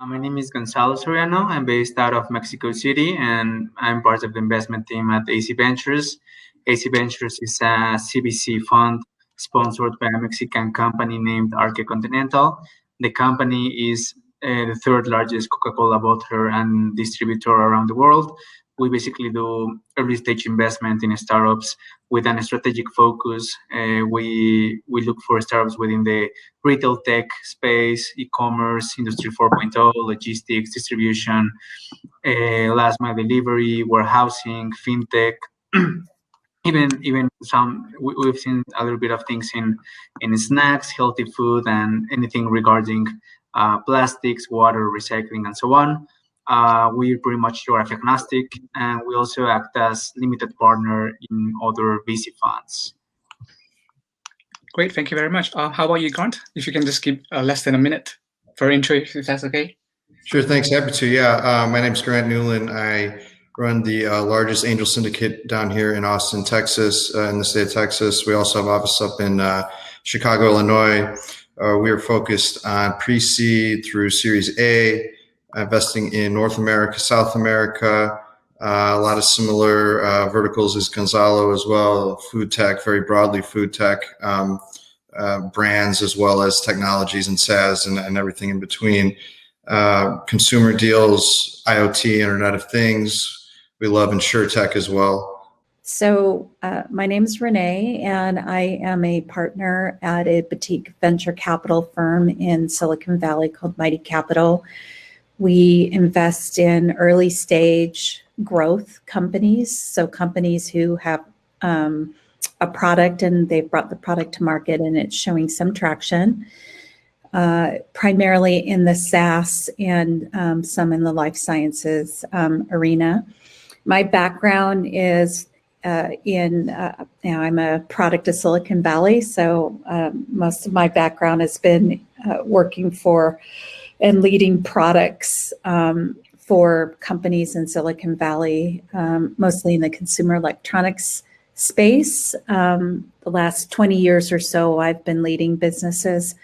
My name is Gonzalo Soriano. I'm based out of Mexico City, and I'm part of the investment team at AC Ventures. AC Ventures is a CVC fund sponsored by a Mexican company named Arque Continental. The company is the third largest Coca-Cola bottler and distributor around the world. We basically do early stage investment in startups with a strategic focus. We look for startups within the retail tech space, e-commerce, industry 4.0, logistics, distribution, last mile delivery, warehousing, fintech. Even we've seen a little bit of things in snacks, healthy food, and anything regarding plastics, water, recycling, and so on. We're pretty much geography agnostic, and we also act as limited partner in other VC funds. Great, thank you very much. How about you, Grant? If you can just keep less than a minute for intro, if that's okay. Sure, thanks. Happy to. Yeah, my name is Grant Newland. I run the largest angel syndicate down here in Austin, Texas, in the state of Texas. We also have office up in Chicago, Illinois. We are focused on pre-seed through Series A, investing in North America, South America, a lot of similar verticals as Gonzalo as well, food tech, very broadly food tech, brands as well as technologies and SaaS and everything in between. Consumer deals, IoT, Internet of Things. We love InsurTech as well. So my name is Renee, and I am a partner at a boutique venture capital firm in Silicon Valley called Mighty Capital. We invest in early stage growth companies, so companies who have a product and they've brought the product to market and it's showing some traction, primarily in the SaaS and some in the life sciences arena. My background is I'm a product of Silicon Valley, so most of my background has been working for and leading products for companies in Silicon Valley, mostly in the consumer electronics space. The last 20 years or so, I've been leading businesses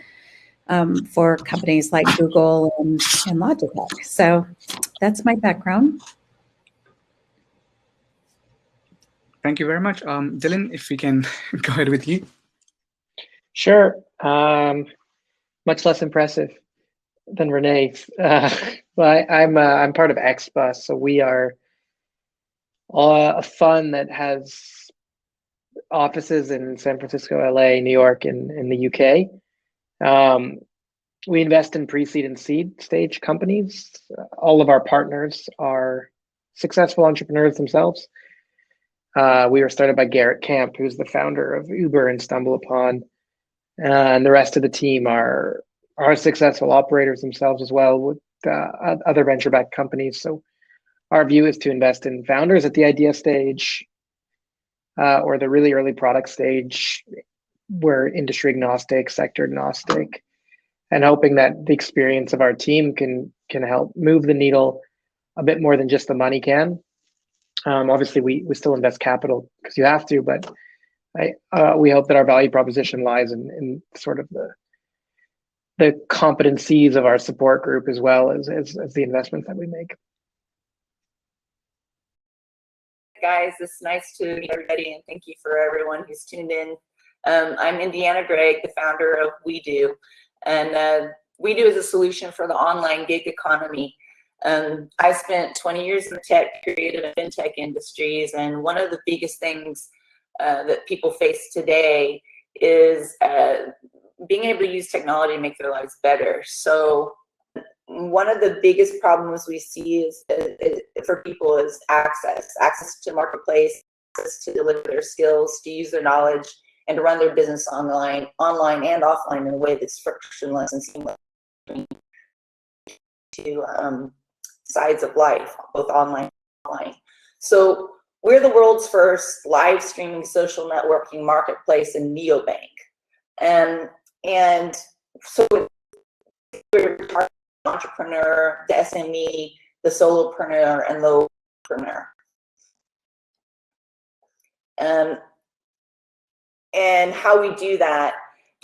for companies like Google and Logitech. So that's my background. Thank you very much. Dylan, if we can go ahead with you. Sure. Much less impressive than Renee. Well, I'm part of XBus, so we are a fund that has offices in San Francisco, LA, New York, and in the UK. We invest in pre-seed and seed stage companies. All of our partners are successful entrepreneurs themselves. We were started by Garrett Camp, who's the founder of Uber and StumbleUpon. And the rest of the team are successful operators themselves as well with other venture-backed companies. So our view is to invest in founders at the idea stage or the really early product stage. We're industry agnostic, sector agnostic, and hoping that the experience of our team can help move the needle a bit more than just the money can. Obviously, we still invest capital because you have to, but we hope that our value proposition lies in sort of the competencies of our support group as well as the investments that we make. Guys, it's nice to meet everybody, and thank you for everyone who's tuned in. I'm Indiana Gregg, the founder of WEDO, and WEDO is a solution for the online gig economy. I spent 20 years in the tech, creative and fintech industries, and one of the biggest things that people face today is being able to use technology to make their lives better. So one of the biggest problems we see is for people is access to marketplace, access to deliver their skills, to use their knowledge, and to run their business online and offline in a way that's frictionless and seamless to sides of life, both online and offline. So we're the world's first live streaming social networking marketplace and neobank. And so we're targeting the entrepreneur, the SME, the solopreneur, and the lowpreneur. And how we do that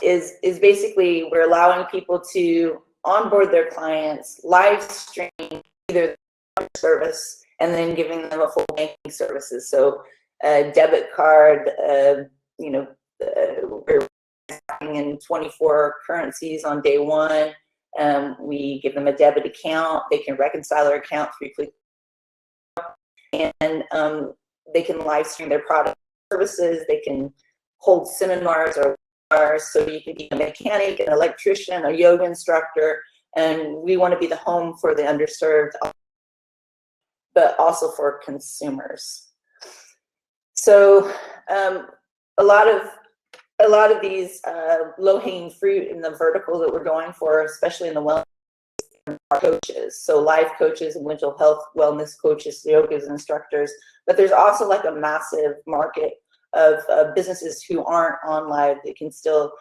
is basically we're allowing people to onboard their clients, live stream either service, and then giving them a full banking services. So debit card, you know, we're in 24 currencies on day one. We give them a debit account. They can reconcile their account 3 clicks, and they can live stream their product services. They can hold seminars or webinars, so you can be a mechanic, an electrician, a yoga instructor, and we want to be the home for the underserved, but also for consumers. So a lot of these low-hanging fruit in the vertical that we're going for, especially in the wellness, are coaches. So life coaches, mental health wellness coaches, yoga instructors. But there's also like a massive market of businesses who aren't on live that can still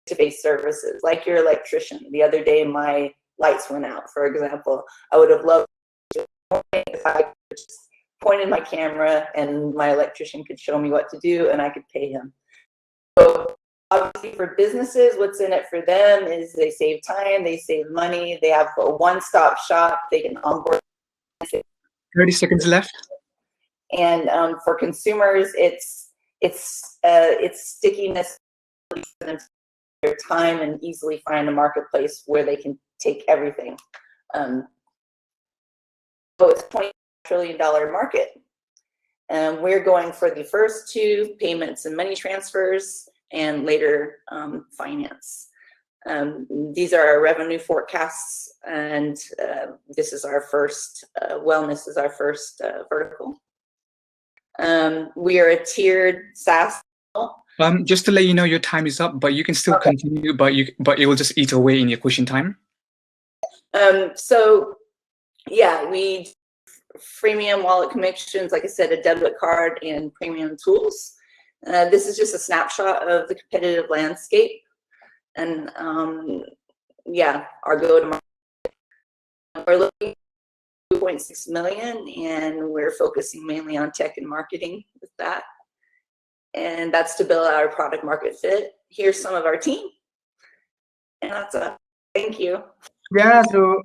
face services, like your electrician. The other day, my lights went out, for example. I would have loved to if I could just point in my camera and my electrician could show me what to do and I could pay him. So obviously for businesses, what's in it for them is they save time, they save money, they have a one-stop shop, they can onboard. 30 seconds left. And for consumers, it's stickiness for them, their time, and easily find a marketplace where they can take everything. So it's a $20 trillion market. We're going for the first 2, payments and money transfers, and later finance. These are our revenue forecasts, and this is our first, wellness is our first vertical. We are a tiered SaaS. Just to let you know, your time is up, but you can still continue, but it will just eat away in your question time. So yeah, we freemium wallet connections, like I said, a debit card and premium tools. This is just a snapshot of the competitive landscape. And yeah, our go-to-market, we're looking at 2.6 million, and we're focusing mainly on tech and marketing with that. And that's to build our product market fit. Here's some of our team. And that's it. Thank you. Yeah, so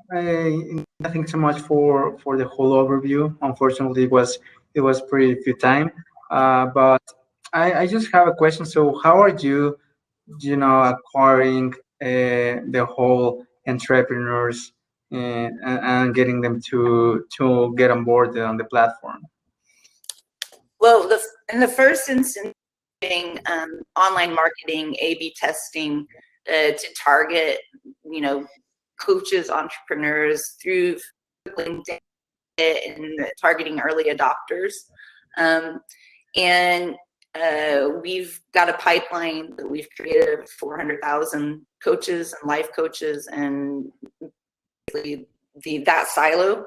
thanks so much for the whole overview. Unfortunately, it was pretty few time, but I just have a question. So how are you acquiring the whole entrepreneurs and getting them to get on board on the platform? Well, in the first instance, online marketing, A/B testing to target, coaches, entrepreneurs through LinkedIn and targeting early adopters. And we've got a pipeline that we've created of 400,000 coaches and life coaches, and that silo.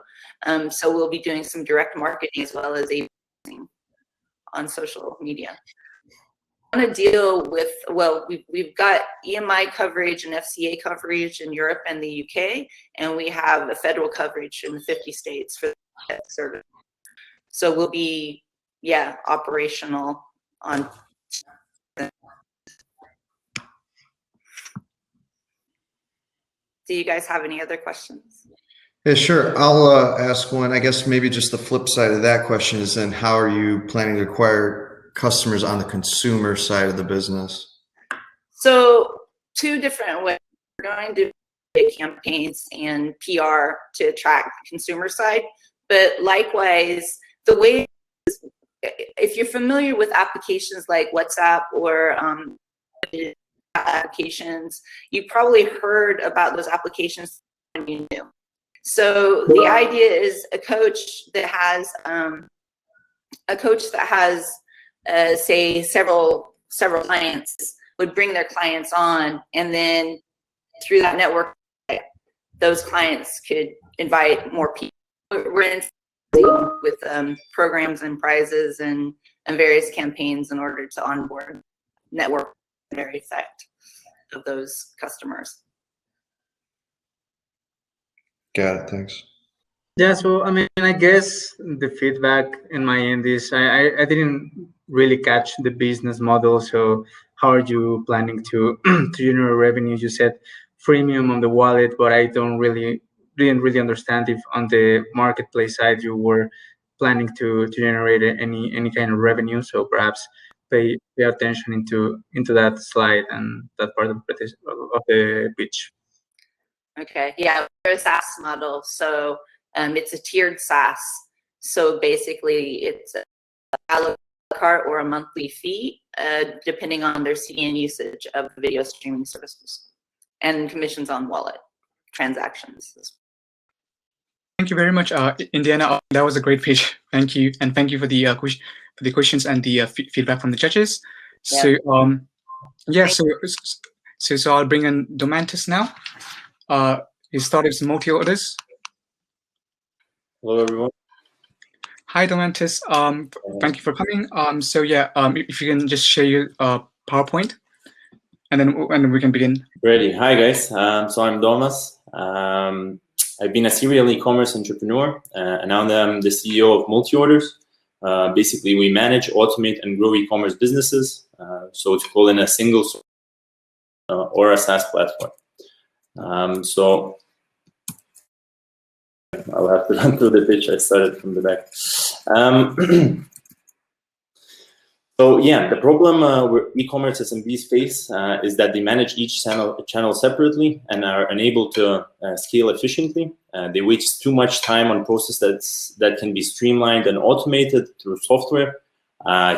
So we'll be doing some direct marketing as well as A/B testing on social media. I want to deal with, well, we've got EMI coverage and FCA coverage in Europe and the UK, and we have a federal coverage in the 50 states for that service. So we'll be, yeah, operational on. Do you guys have any other questions? Yeah, sure. I'll ask one. I guess maybe just the flip side of that question is then how are you planning to acquire customers on the consumer side of the business? So 2 different ways. We're going to do campaigns and PR to attract the consumer side, but likewise, the way, if you're familiar with applications like WhatsApp or applications, you probably heard about those applications when you knew. So the idea is a coach that has say several clients would bring their clients on, and then through that network, those clients could invite more people. We're in with programs and prizes and various campaigns in order to onboard network effect of those customers. Got it. Thanks. Yeah, so I mean, I guess the feedback in my end is I didn't really catch the business model. So how are you planning to generate revenue? You said freemium on the wallet, but I didn't really understand if on the marketplace side you were planning to generate any kind of revenue. So perhaps pay attention into that slide and that part of the pitch. Okay, yeah, we're a SaaS model, so it's a tiered SaaS. So basically, it's a la carte or a monthly fee, depending on their CDN usage of the video streaming services, and commissions on wallet transactions. Thank you very much, Indiana. That was a great pitch. Thank you, and thank you for the questions and the feedback from the judges. Yeah. So yeah, so I'll bring in Amantys now. He started with Multiorders. Hello, everyone. Hi, Amantys. Thank you for coming. So yeah, if you can just share your PowerPoint, and then we can begin. Ready. Hi, guys. So I'm Domas. I've been a serial e-commerce entrepreneur, and now I'm the CEO of Multiorders. Basically, we manage, automate, and grow e-commerce businesses. So to call in a single or a SaaS platform. So I'll have to run through the pitch. I started from the back. So yeah, the problem where e-commerce SMBs face is that they manage each channel separately and are unable to scale efficiently. They waste too much time on processes that can be streamlined and automated through software.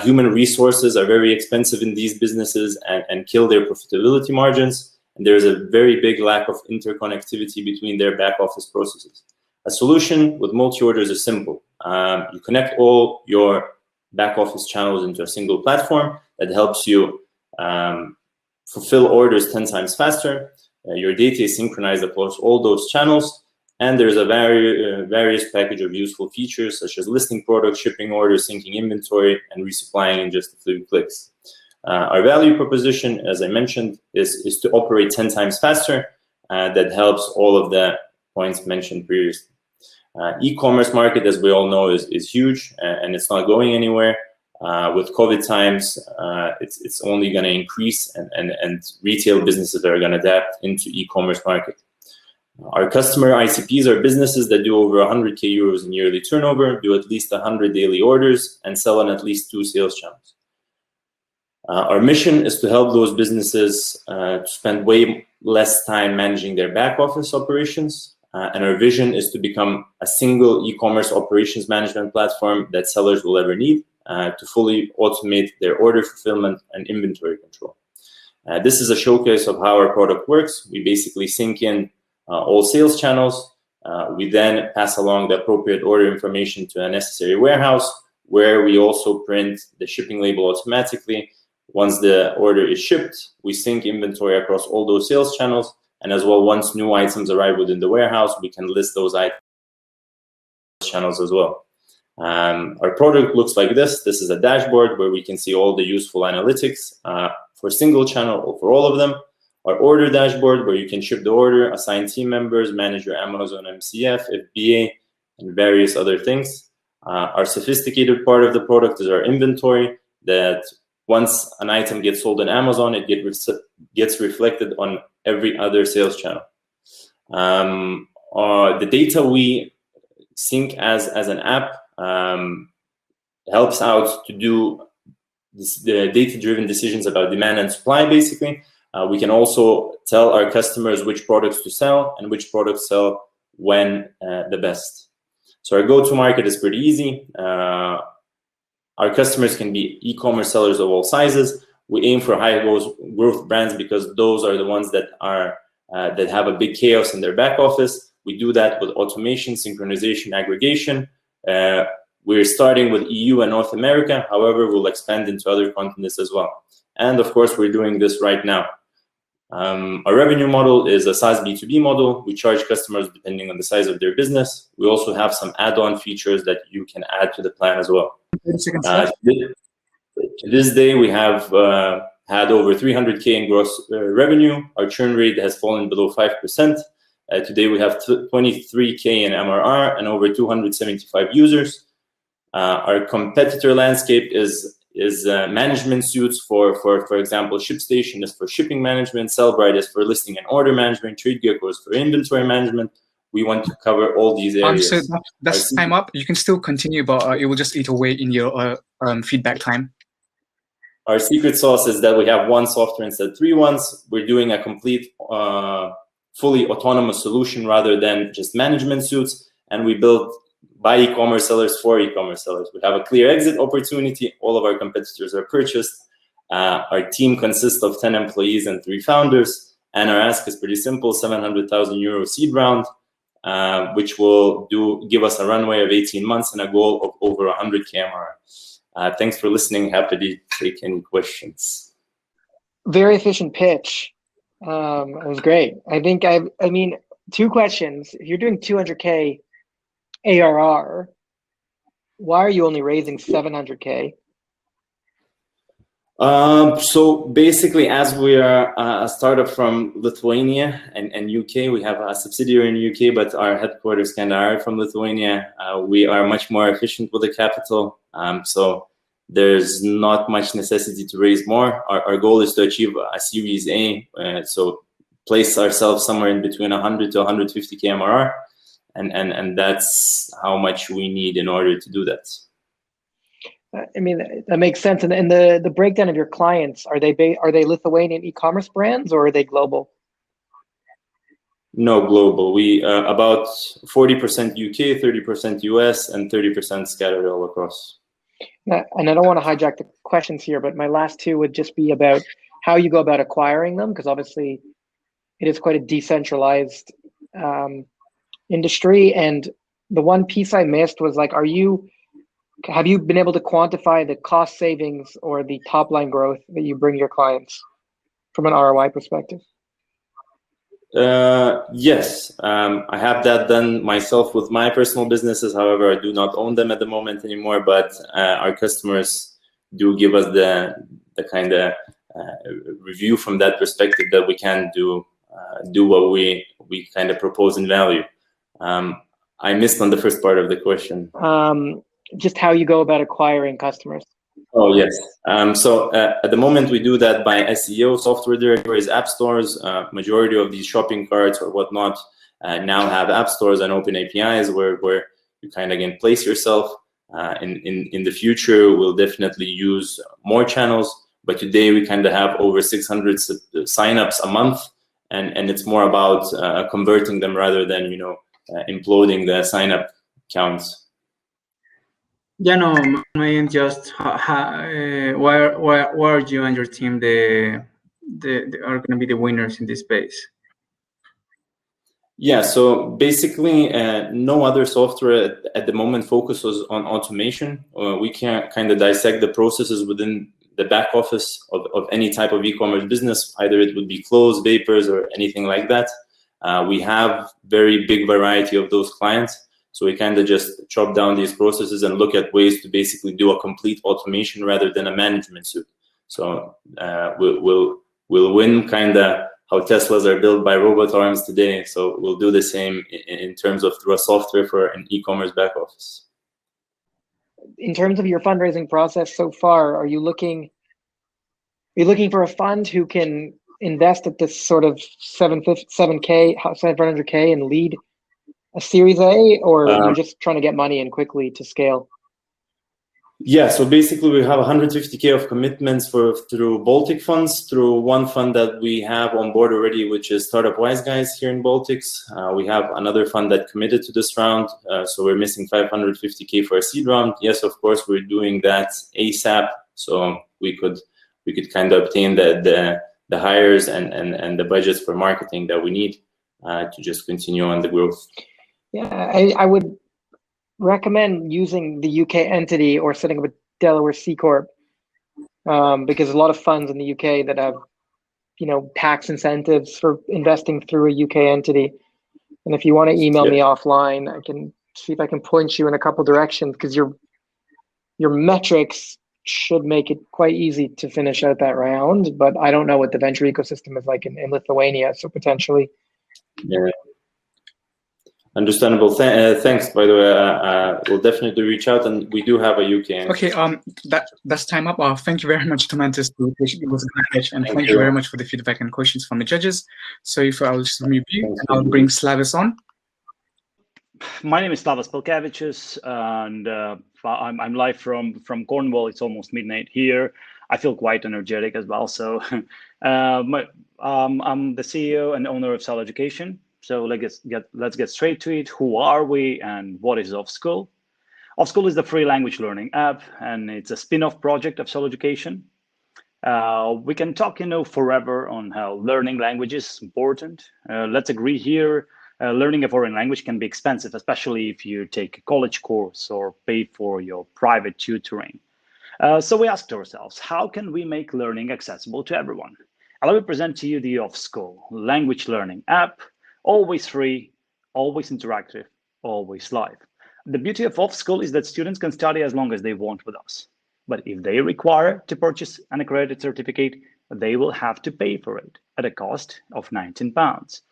Human resources are very expensive in these businesses and kill their profitability margins. And there's a very big lack of interconnectivity between their back office processes. A solution with Multiorders is simple. You connect all your back office channels into a single platform that helps you fulfill orders 10 times faster. Your data is synchronized across all those channels, and there's a various package of useful features such as listing products, shipping orders, syncing inventory, and resupplying in just a few clicks. Our value proposition, as I mentioned, is to operate 10 times faster. That helps all of the points mentioned previously. E-commerce market, as we all know, is huge, and it's not going anywhere. With COVID times, it's only going to increase, and retail businesses are going to adapt into e-commerce market. Our customer ICPs are businesses that do over 100K euros in yearly turnover, do at least 100 daily orders, and sell on at least 2 sales channels. Our mission is to help those businesses to spend way less time managing their back office operations. And our vision is to become a single e-commerce operations management platform that sellers will ever need to fully automate their order fulfillment and inventory control. This is a showcase of how our product works. We basically sync in all sales channels. We then pass along the appropriate order information to a necessary warehouse, where we also print the shipping label automatically. Once the order is shipped, we sync inventory across all those sales channels. And as well, once new items arrive within the warehouse, we can list those items channels as well. Our product looks like this. This is a dashboard where we can see all the useful analytics for a single channel or for all of them. Our order dashboard, where you can ship the order, assign team members, manage your Amazon MCF, FBA, and various other things. Our sophisticated part of the product is our inventory, that once an item gets sold on Amazon, it gets reflected on every other sales channel. The data we sync as an app helps out to do the data-driven decisions about demand and supply, basically. We can also tell our customers which products to sell and which products sell when the best. So our go-to-market is pretty easy. Our customers can be e-commerce sellers of all sizes. We aim for high growth brands because those are the ones that have a big chaos in their back office. We do that with automation, synchronization, aggregation. We're starting with EU and North America. However, we'll expand into other continents as well. And of course, we're doing this right now. Our revenue model is a SaaS B2B model. We charge customers depending on the size of their business. We also have some add-on features that you can add to the plan as well. To this day, we have had over 300K in gross revenue. Our churn rate has fallen below 5%. Today, we have 23K in MRR and over 275 users. Our competitor landscape is is management suites for example, ShipStation is for shipping management, Sellbrite is for listing and order management, TradeGecko is for inventory management. We want to cover all these areas. So that's time up. You can still continue, but it will just eat away in your feedback time. Our secret sauce is that we have one software instead of 3 ones. We're doing a complete, fully autonomous solution rather than just management suites. And we build by e-commerce sellers for e-commerce sellers. We have a clear exit opportunity. All of our competitors are purchased. Our team consists of 10 employees and 3 founders. And our ask is pretty simple: 700,000 euro seed round, which will give us a runway of 18 months and a goal of over 100K MRR. Thanks for listening. Happy to take any questions. Very efficient pitch. It was great. I think I mean, 2 questions. If you're doing 200K ARR, why are you only raising 700K? So basically, as we are a startup from Lithuania and UK, we have a subsidiary in UK, but our headquarters kind of are from Lithuania. We are much more efficient with the capital. So there's not much necessity to raise more. Our goal is to achieve a Series A. So place ourselves somewhere in between 100 to 150K MRR. And that's how much we need in order to do that. I mean, that makes sense. And the breakdown of your clients, are they Lithuanian e-commerce brands, or are they global? No, global. We about 40% UK, 30% US, and 30% scattered all across. And I don't want to hijack the questions here, but my last 2 would just be about how you go about acquiring them, because obviously it is quite a decentralized industry. And the one piece I missed was like, have you been able to quantify the cost savings or the top line growth that you bring your clients from an ROI perspective? Yes, I have that done myself with my personal businesses. However, I do not own them at the moment anymore, but our customers do give us the kind of review from that perspective that we can do what we kind of propose in value. I missed on the first part of the question. Just how you go about acquiring customers. Oh, yes. So at the moment, we do that by SEO, software directories, app stores. Majority of these shopping carts or whatnot now have app stores and open APIs where you kind of can place yourself. In the future, we'll definitely use more channels. But today, we kind of have over 600 signups a month. And it's more about converting them rather than, imploding the sign-up counts. Yeah, no, my just where are you and your team are going to be the winners in this space? Yeah, so basically, no other software at the moment focuses on automation. We can kind of dissect the processes within the back office of any type of e-commerce business. Either it would be clothes, vapors, or anything like that. We have very big variety of those clients. So we kind of just chop down these processes and look at ways to basically do a complete automation rather than a management suite. So we'll win kind of how Teslas are built by robot arms today. So we'll do the same in terms of through a software for an e-commerce back office. In terms of your fundraising process so far, are you looking for a fund who can invest at this sort of 700K and lead a Series A, or you're just trying to get money in quickly to scale? Yeah, so basically we have 150K of commitments through Baltic funds, through one fund that we have on board already, which is Startup Wise Guys here in Baltics. We have another fund that committed to this round, so we're missing 550K for a seed round. Yes, of course, we're doing that ASAP, so we could kind of obtain the hires and the budgets for marketing that we need to just continue on the growth. Yeah, I would recommend using the UK entity or setting up a Delaware C Corp, because a lot of funds in the UK that have, tax incentives for investing through a UK entity. And if you want to email me offline, I can see if I can point you in a couple directions, because your metrics should make it quite easy to finish out that round. But I don't know what the venture ecosystem is like in Lithuania, so potentially. Yeah. Understandable. Thanks, by the way. We'll definitely reach out, and we do have a UK answer. Okay, that's time up. Thank you very much, Amantys. It was a great pitch, and thank you very much for the feedback and questions from the judges. So if I'll just mute you, and I'll bring Slavis on. My name is Slavas Pelkavicius, and I'm live from Cornwall. It's almost midnight here. I feel quite energetic as well. So I'm the CEO and owner of Cell Education. So let's get straight to it. Who are we and what is OFFSCHOOL? OFFSCHOOL is the free language learning app, and it's a spin-off project of Cell Education. We can talk, forever on how learning language is important. Let's agree here. Learning a foreign language can be expensive, especially if you take a college course or pay for your private tutoring. So we asked ourselves, how can we make learning accessible to everyone? Let me present to you the OFFSCHOOL language learning app. Always free, always interactive, always live. The beauty of OFFSCHOOL is that students can study as long as they want with us. But if they require to purchase an accredited certificate, they will have to pay for it at a cost of £19.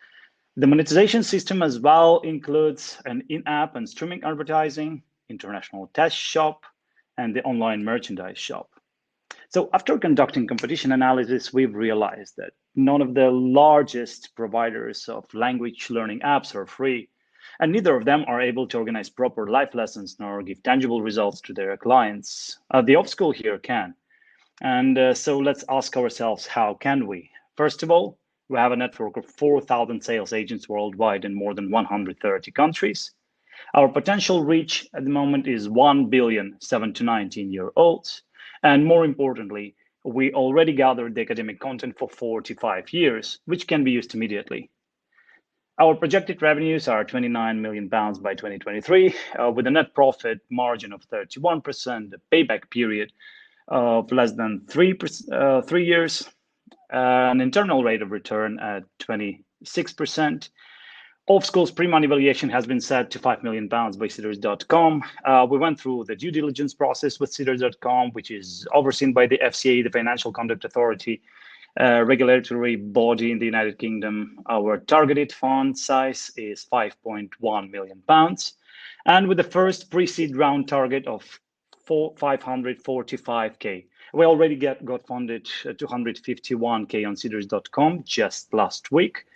The monetization system as well includes an in-app and streaming advertising, international test shop, and the online merchandise shop. So after conducting competition analysis, we've realized that none of the largest providers of language learning apps are free, and neither of them are able to organize proper live lessons nor give tangible results to their clients. The OFFSCHOOL here can. And so let's ask ourselves, how can we? First of all, we have a network of 4,000 sales agents worldwide in more than 130 countries. Our potential reach at the moment is 1 billion 7 to 19-year-olds. And more importantly, we already gathered the academic content for 45 years, which can be used immediately. Our projected revenues are £29 million by 2023, with a net profit margin of 31%, a payback period of less than 3 years, an internal rate of return at 26%. OFFSCHOOL's pre-money valuation has been set to £5 million by Seedrs.com. We went through the due diligence process with Seedrs.com, which is overseen by the FCA, the Financial Conduct Authority, regulatory body in the United Kingdom. Our targeted fund size is £5.1 million. And with the first pre-seed round target of 545K. We already got funded 251K on Seedrs.com just last week.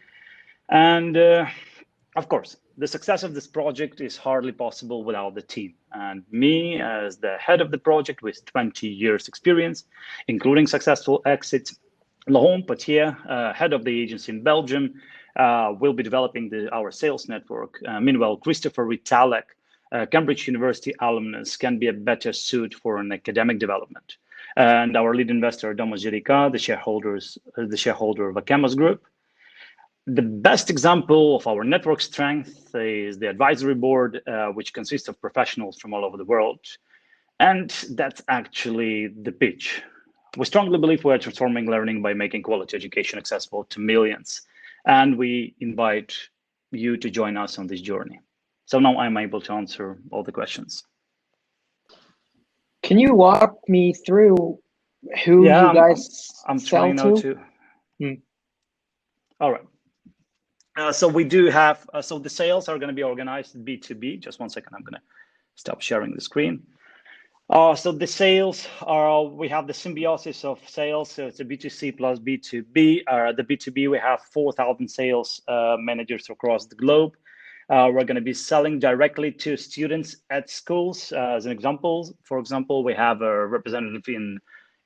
And of course, the success of this project is hardly possible without the team. And me, as the head of the project with 20 years experience, including successful exits, Laurent Potier, head of the agency in Belgium, will be developing our sales network. Meanwhile, Christopher Ritalek, Cambridge University alumnus, can be a better suit for an academic development. And our lead investor, Domo Jirika, the shareholder of Akemos Group. The best example of our network strength is the advisory board, which consists of professionals from all over the world. And that's actually the pitch. We strongly believe we are transforming learning by making quality education accessible to millions. And we invite you to join us on this journey. So now I'm able to answer all the questions. Can you walk me through who you guys I'm sell trying now to? All right. So we do have, so the sales are going to be organized B2B. Just one second, I'm going to stop sharing the screen. So the sales are, we have the symbiosis of sales. So it's a B2C plus B2B. The B2B, we have 4,000 sales managers across the globe. We're going to be selling directly to students at schools. As an example, for example, we have a representative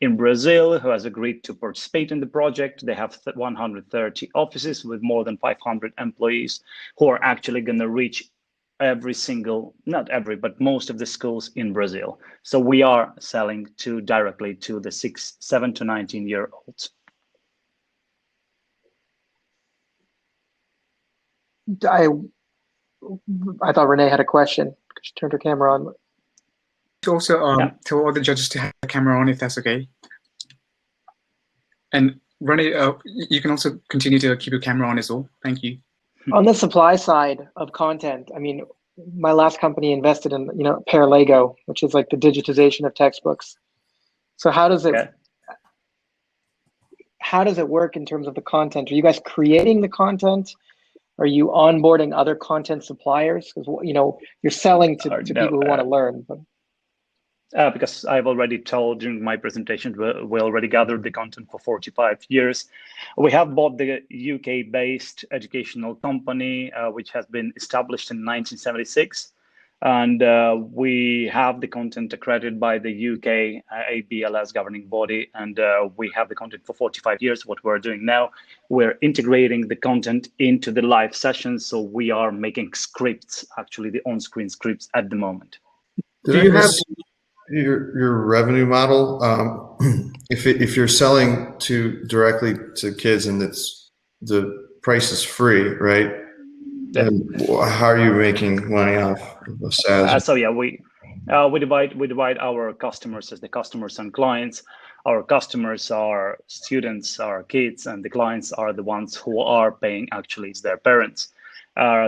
in Brazil who has agreed to participate in the project. They have 130 offices with more than 500 employees who are actually going to reach every single, not every, but most of the schools in Brazil. So we are selling directly to the 7 to 19-year-olds. I thought Renee had a question. She turned her camera on. Also, tell all the judges to have the camera on if that's okay. And Renee, you can also continue to keep your camera on as well. Thank you. On the supply side of content, I mean, my last company invested in, Paralego, which is like the digitization of textbooks. So how does it work in terms of the content? Are you guys creating the content? Are you onboarding other content suppliers? Because you're selling to people who want to learn. But because I've already told during my presentation, we already gathered the content for 45 years. We have bought the UK-based educational company, which has been established in 1976. And we have the content accredited by the UK ABLS governing body, and we have the content for 45 years. What we're doing now, we're integrating the content into the live sessions. So we are making scripts, actually the on-screen scripts at the moment. Do you have your revenue model? If you're selling directly to kids and the price is free, right? And how are you making money off of sales? So yeah, we divide our customers as the customers and clients. Our customers are students, our kids, and the clients are the ones who are paying. Actually, it's their parents.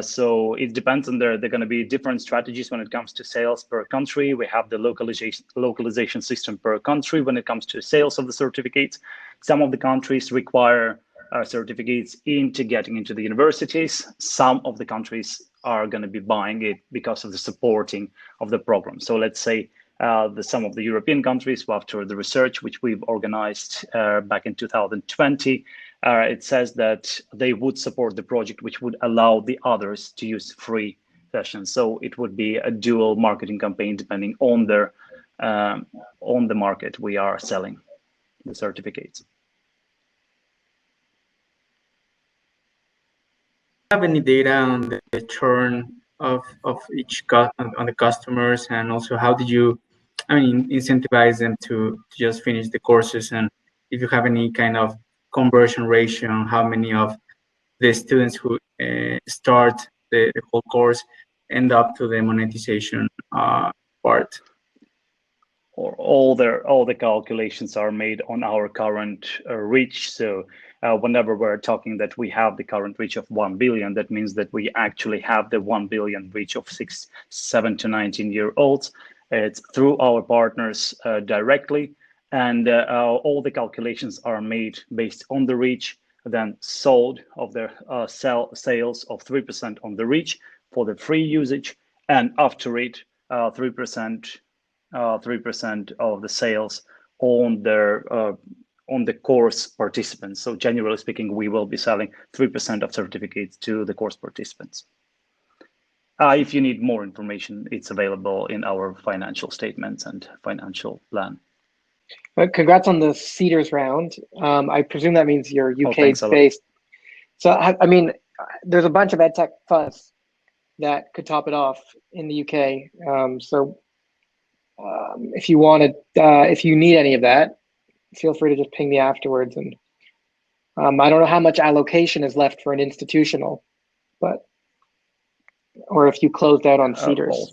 So it depends on they're going to be different strategies when it comes to sales per country. We have the localization system per country when it comes to sales of the certificates. Some of the countries require certificates into getting into the universities. Some of the countries are going to be buying it because of the supporting of the program. So let's say some of the European countries, after the research which we've organized back in 2020, it says that they would support the project, which would allow the others to use free sessions. So it would be a dual marketing campaign depending on their on the market we are selling the certificates. Have any data on the churn of each on the customers, and also how did you, incentivize them to just finish the courses, and if you have any kind of conversion ratio on how many of the students who start the whole course end up to the monetization part? Or all the calculations are made on our current reach. So whenever we're talking that we have the current reach of 1 billion, that means that we actually have the 1 billion reach of 7 to 19-year-olds. It's through our partners directly, and all the calculations are made based on the reach, then sold of their sales of 3% on the reach for the free usage, and after it 3% of the sales on their on the course participants. So generally speaking, we will be selling 3% of certificates to the course participants. If you need more information, it's available in our financial statements and financial plan. Congrats on the Seeders round. I presume that means you're UK-based. So I mean, there's a bunch of edtech funds that could top it off in the UK. If you wanted, if you need any of that, feel free to just ping me afterwards. And I don't know how much allocation is left for an institutional, but or if you closed out on Seeders.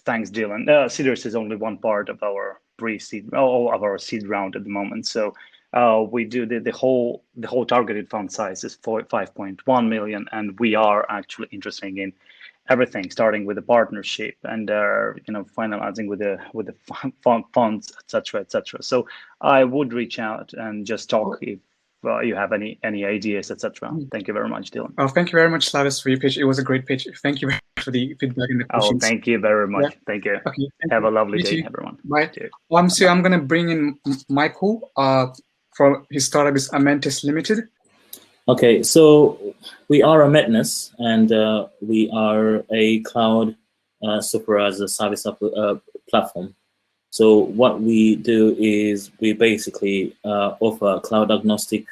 Thanks, Dylan. Seeders is only one part of our pre-seed, of our seed round at the moment. So we do the whole targeted fund size is 5.1 million, and we are actually interested in everything, starting with the partnership and finalizing with the funds, etc., etc. So I would reach out and just talk if you have any ideas, etc. Thank you very much, Dylan. Oh, thank you very much, Slavis, for your pitch. It was a great pitch. Thank you very much for the feedback and the questions. Oh, thank you very much. Yeah. Thank you. Okay, have a lovely day, everyone. Bye. So I'm going to bring in Michael from his startup is Amantys Limited. Okay, so we are Amantys, and we are a cloud software as a service platform. So what we do is we basically offer a cloud agnostic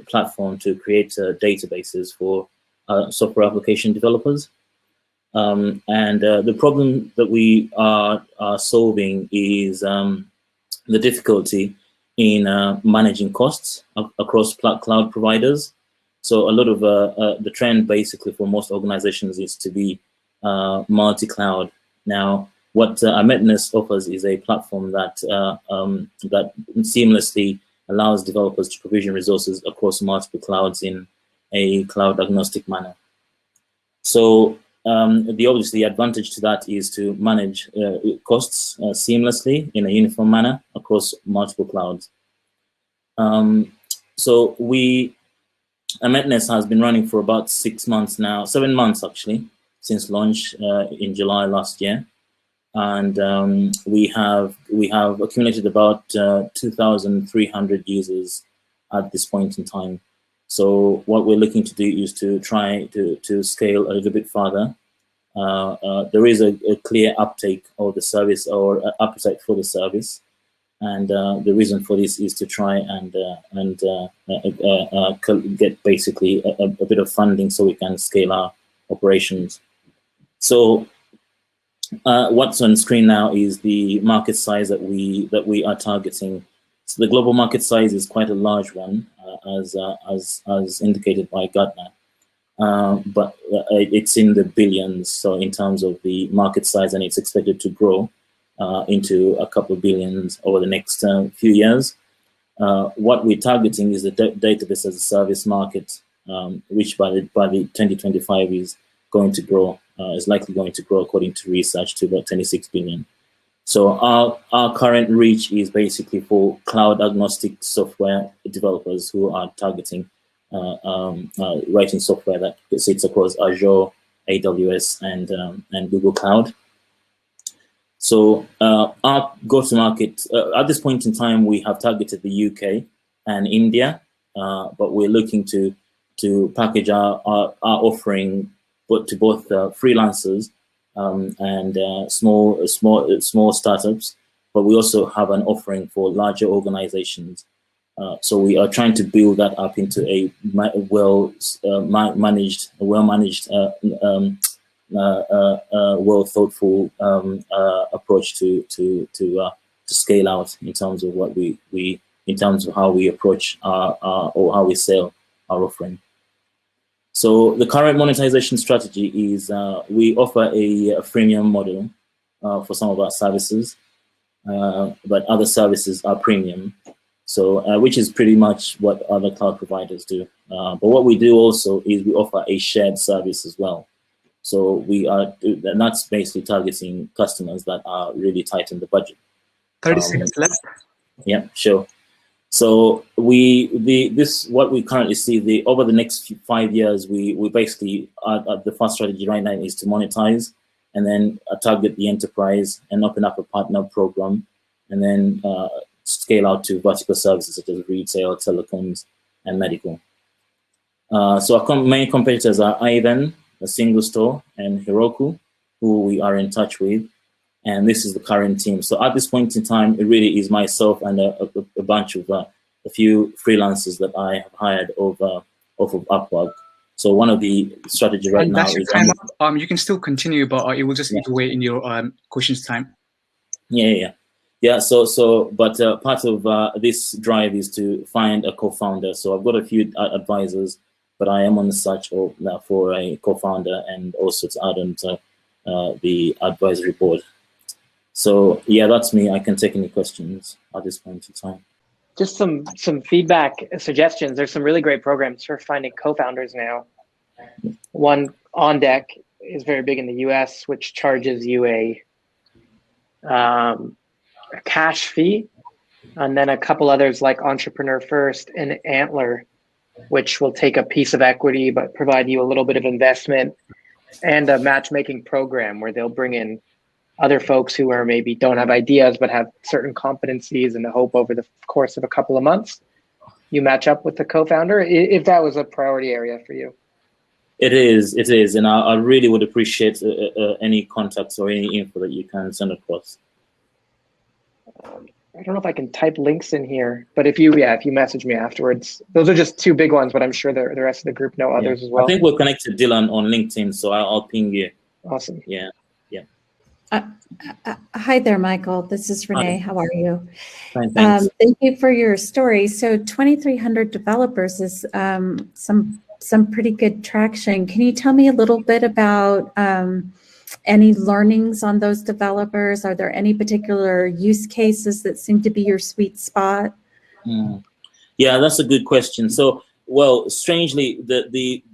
platform to create databases for software application developers. And the problem that we are solving is the difficulty in managing costs across cloud providers. So a lot of the trend basically for most organizations is to be multi-cloud. Now, what Amantys offers is a platform that that seamlessly allows developers to provision resources across multiple clouds in a cloud agnostic manner. So the advantage to that is to manage costs seamlessly in a uniform manner across multiple clouds. So we Amantys has been running for about 6 months now, 7 months actually, since launch in July last year. And we have accumulated about 2,300 users at this point in time. So what we're looking to do is to try to scale a little bit further. There is a clear uptake of the service or appetite for the service. And the reason for this is to try and get basically a bit of funding so we can scale our operations. So what's on screen now is the market size that we are targeting. So the global market size is quite a large one, as indicated by Gartner, but it's in the billions. So in terms of the market size, and it's expected to grow into a couple of billions over the next few years. What we're targeting is the database as a service market, which by the 2025 is going to grow, is likely going to grow according to research to about 26 billion. So our current reach is basically for cloud agnostic software developers who are targeting writing software that sits across Azure, AWS, and Google Cloud. So our go-to-market, at this point in time, we have targeted the UK and India, but we're looking to package our offering to both freelancers and small startups, but we also have an offering for larger organizations. So we are trying to build that up into a well-managed, well-thoughtful approach to scale out in terms of what in terms of how we approach or how we sell our offering. So the current monetization strategy is we offer a freemium model for some of our services, but other services are premium. So which is pretty much what other cloud providers do. But what we do also is we offer a shared service as well. So and that's basically targeting customers that are really tight in the budget. 30 seconds left. Yeah, sure. So what we currently see over the next 5 years, we basically the first strategy right now is to monetize, and then target the enterprise and open up a partner program, and then scale out to vertical services such as retail, telecoms, and medical. So our main competitors are Ivan, a single store, and Heroku, who we are in touch with. And this is the current team. So at this point in time, it really is myself and a bunch of a few freelancers that I have hired off of Upwork. So one of the strategy right now is time up. You can still continue, but it will just need to wait in your questions time. Yeah. But part of this drive is to find a co-founder. So I've got a few advisors, but I am on the search for a co-founder and also to add on to the advisory board. So yeah, that's me. I can take any questions at this point in time. Just some feedback, suggestions. There's some really great programs for finding co-founders now. One, On Deck, is very big in the US, which charges you a cash fee. And then a couple others like Entrepreneur First and Antler, which will take a piece of equity but provide you a little bit of investment, and a matchmaking program where they'll bring in other folks who are maybe don't have ideas but have certain competencies, and the hope over the course of a couple of months you match up with the co-founder, if that was a priority area for you. It is, and I really would appreciate any contacts or any info that you can send across. I don't know if I can type links in here, but if you message me afterwards, those are just two big ones, but I'm sure the rest of the group know others as well. I think we're connected, Dylan, on LinkedIn, so I'll ping you. Awesome. Yeah. Hi there, Michael. This is Renee. Hi. How are you? Fine, thanks. Thank you for your story. So 2,300 developers is some pretty good traction. Can you tell me a little bit about any learnings on those developers? Are there any particular use cases that seem to be your sweet spot? Yeah, that's a good question. So, well, strangely, the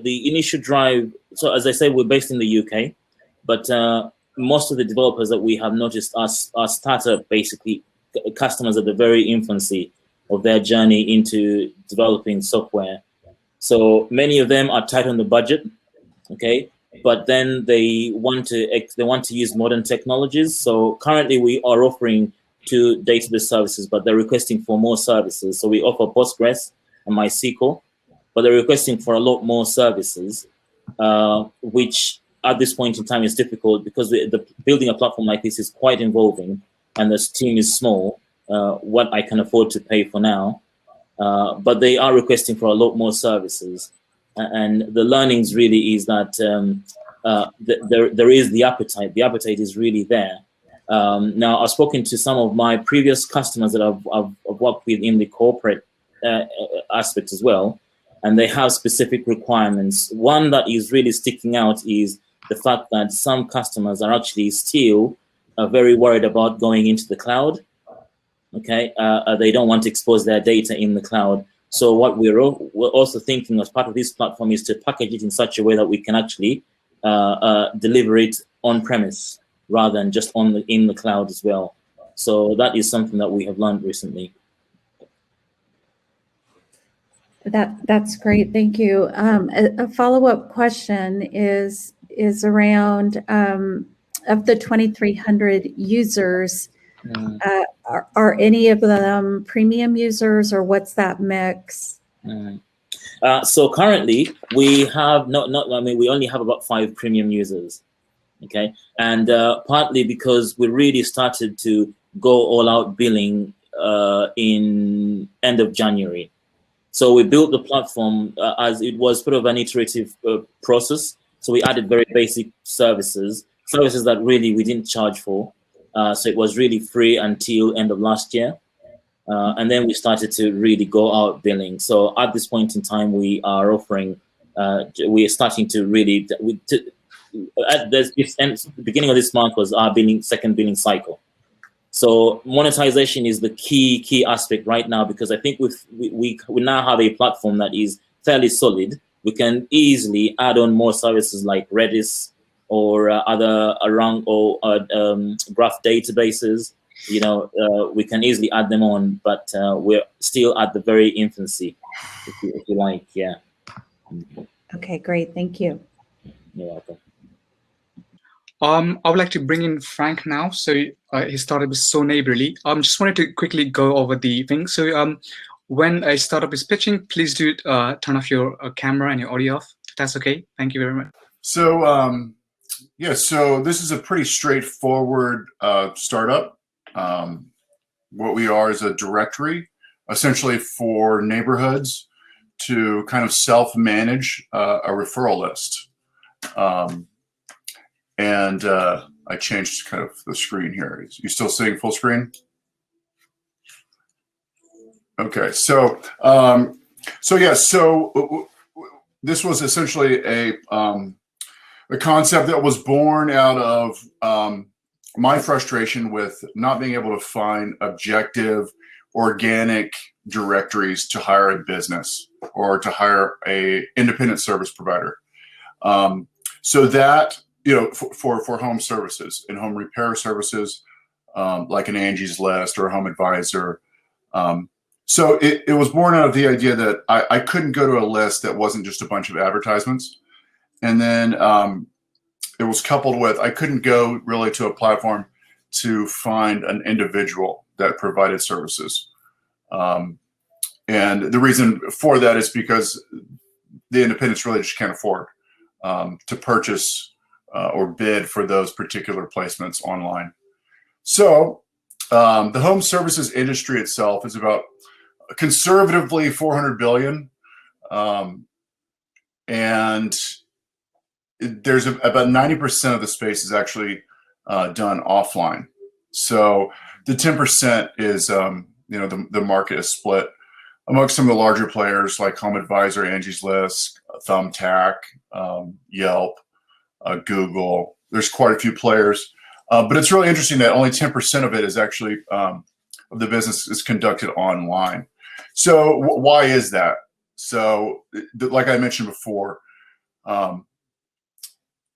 initial drive. So, as I say, we're based in the UK, but most of the developers that we have noticed are startup, basically customers at the very infancy of their journey into developing software. So many of them are tight on the budget, okay? But then they want to use modern technologies. So currently we are offering 2 database services, but they're requesting for more services. So we offer Postgres and MySQL, but they're requesting for a lot more services, which at this point in time is difficult because the building a platform like this is quite involving, and the team is small. What I can afford to pay for now, but they are requesting for a lot more services, and the learnings really is that there is the appetite. The appetite is really there. Now, I've spoken to some of my previous customers that I've worked with in the corporate aspect as well, and they have specific requirements. One that is really sticking out is the fact that some customers are actually still very worried about going into the cloud. Okay, they don't want to expose their data in the cloud. So what we're also thinking as part of this platform is to package it in such a way that we can actually deliver it on premise rather than just in the cloud as well. So that is something that we have learned recently. That's great. Thank you. A follow-up question is around of the 2,300 users, are any of them premium users, or what's that mix? So currently we have we only have about 5 premium users, okay, and partly because we really started to go all out billing in end of January. So we built the platform as it was sort of an iterative process. So we added very basic services that really we didn't charge for. So it was really free until end of last year. And then we started to really go out billing. So at this point in time, we are offering, we are starting to really, at this beginning of this month was our second billing cycle. So monetization is the key aspect right now, because I think we now have a platform that is fairly solid. We can easily add on more services like Redis or other graph databases. You know, we can easily add them on, but we're still at the very infancy, if you like. Yeah. Okay, great. Thank you. You're welcome. I would like to bring in Frank now. So he started with SoNeighborly. Just wanted to quickly go over the thing. So when a startup is pitching, please do turn off your camera and your audio off. If that's okay. Thank you very much. So yeah, so this is a pretty straightforward startup. What we are is a directory, essentially for neighborhoods to kind of self-manage a referral list. And I changed kind of the screen here. You still seeing full screen? Okay, so yeah, so this was essentially a concept that was born out of my frustration with not being able to find objective, organic directories to hire a business or to hire a independent service provider. So that, you know, for home services and home repair services, like an Angie's List or a Home Advisor. So it was born out of the idea that I couldn't go to a list that wasn't just a bunch of advertisements. And then it was coupled with, I couldn't go really to a platform to find an individual that provided services. And the reason for that is because the independents really just can't afford to purchase or bid for those particular placements online. So the home services industry itself is about conservatively 400 billion. And there's about 90% of the space is actually done offline. So the 10% is, you know, the market is split amongst some of the larger players like Home Advisor, Angie's List, Thumbtack, Yelp, Google. There's quite a few players, but it's really interesting that only 10% of it is actually of the business is conducted online. So why is that? So like I mentioned before,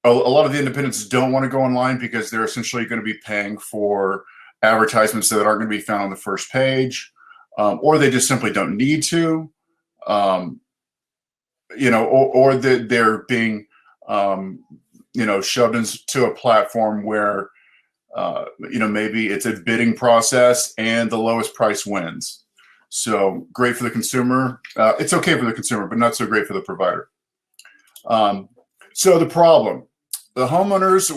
a lot of the independents don't want to go online because they're essentially going to be paying for advertisements that aren't going to be found on the first page, or they just simply don't need to. or that they're being, shoved into a platform where, maybe it's a bidding process and the lowest price wins. So great for the consumer. It's okay for the consumer, but not so great for the provider. So the problem, the homeowners,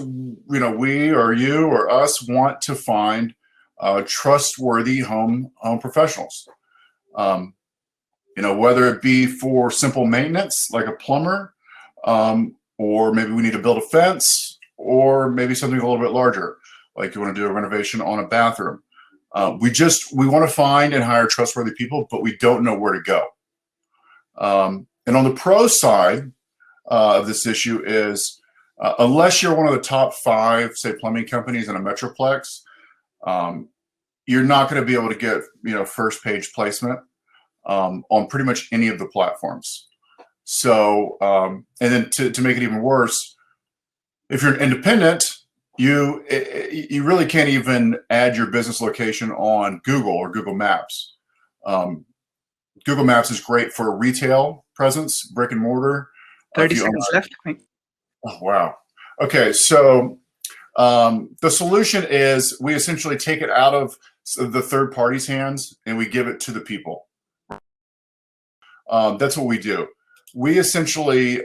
we or you or us want to find trustworthy home professionals. Whether it be for simple maintenance, like a plumber, or maybe we need to build a fence, or maybe something a little bit larger, like you want to do a renovation on a bathroom. We want to find and hire trustworthy people, but we don't know where to go. And on the pro side of this issue is, unless you're one of the top 5, say, plumbing companies in a metroplex, you're not going to be able to get, first page placement on pretty much any of the platforms. So, and then to make it even worse, if you're an independent, you really can't even add your business location on Google or Google Maps. Google Maps is great for retail presence, brick and mortar. 30 seconds left. Oh, wow. Okay, so the solution is we essentially take it out of the third party's hands and we give it to the people. That's what we do. We essentially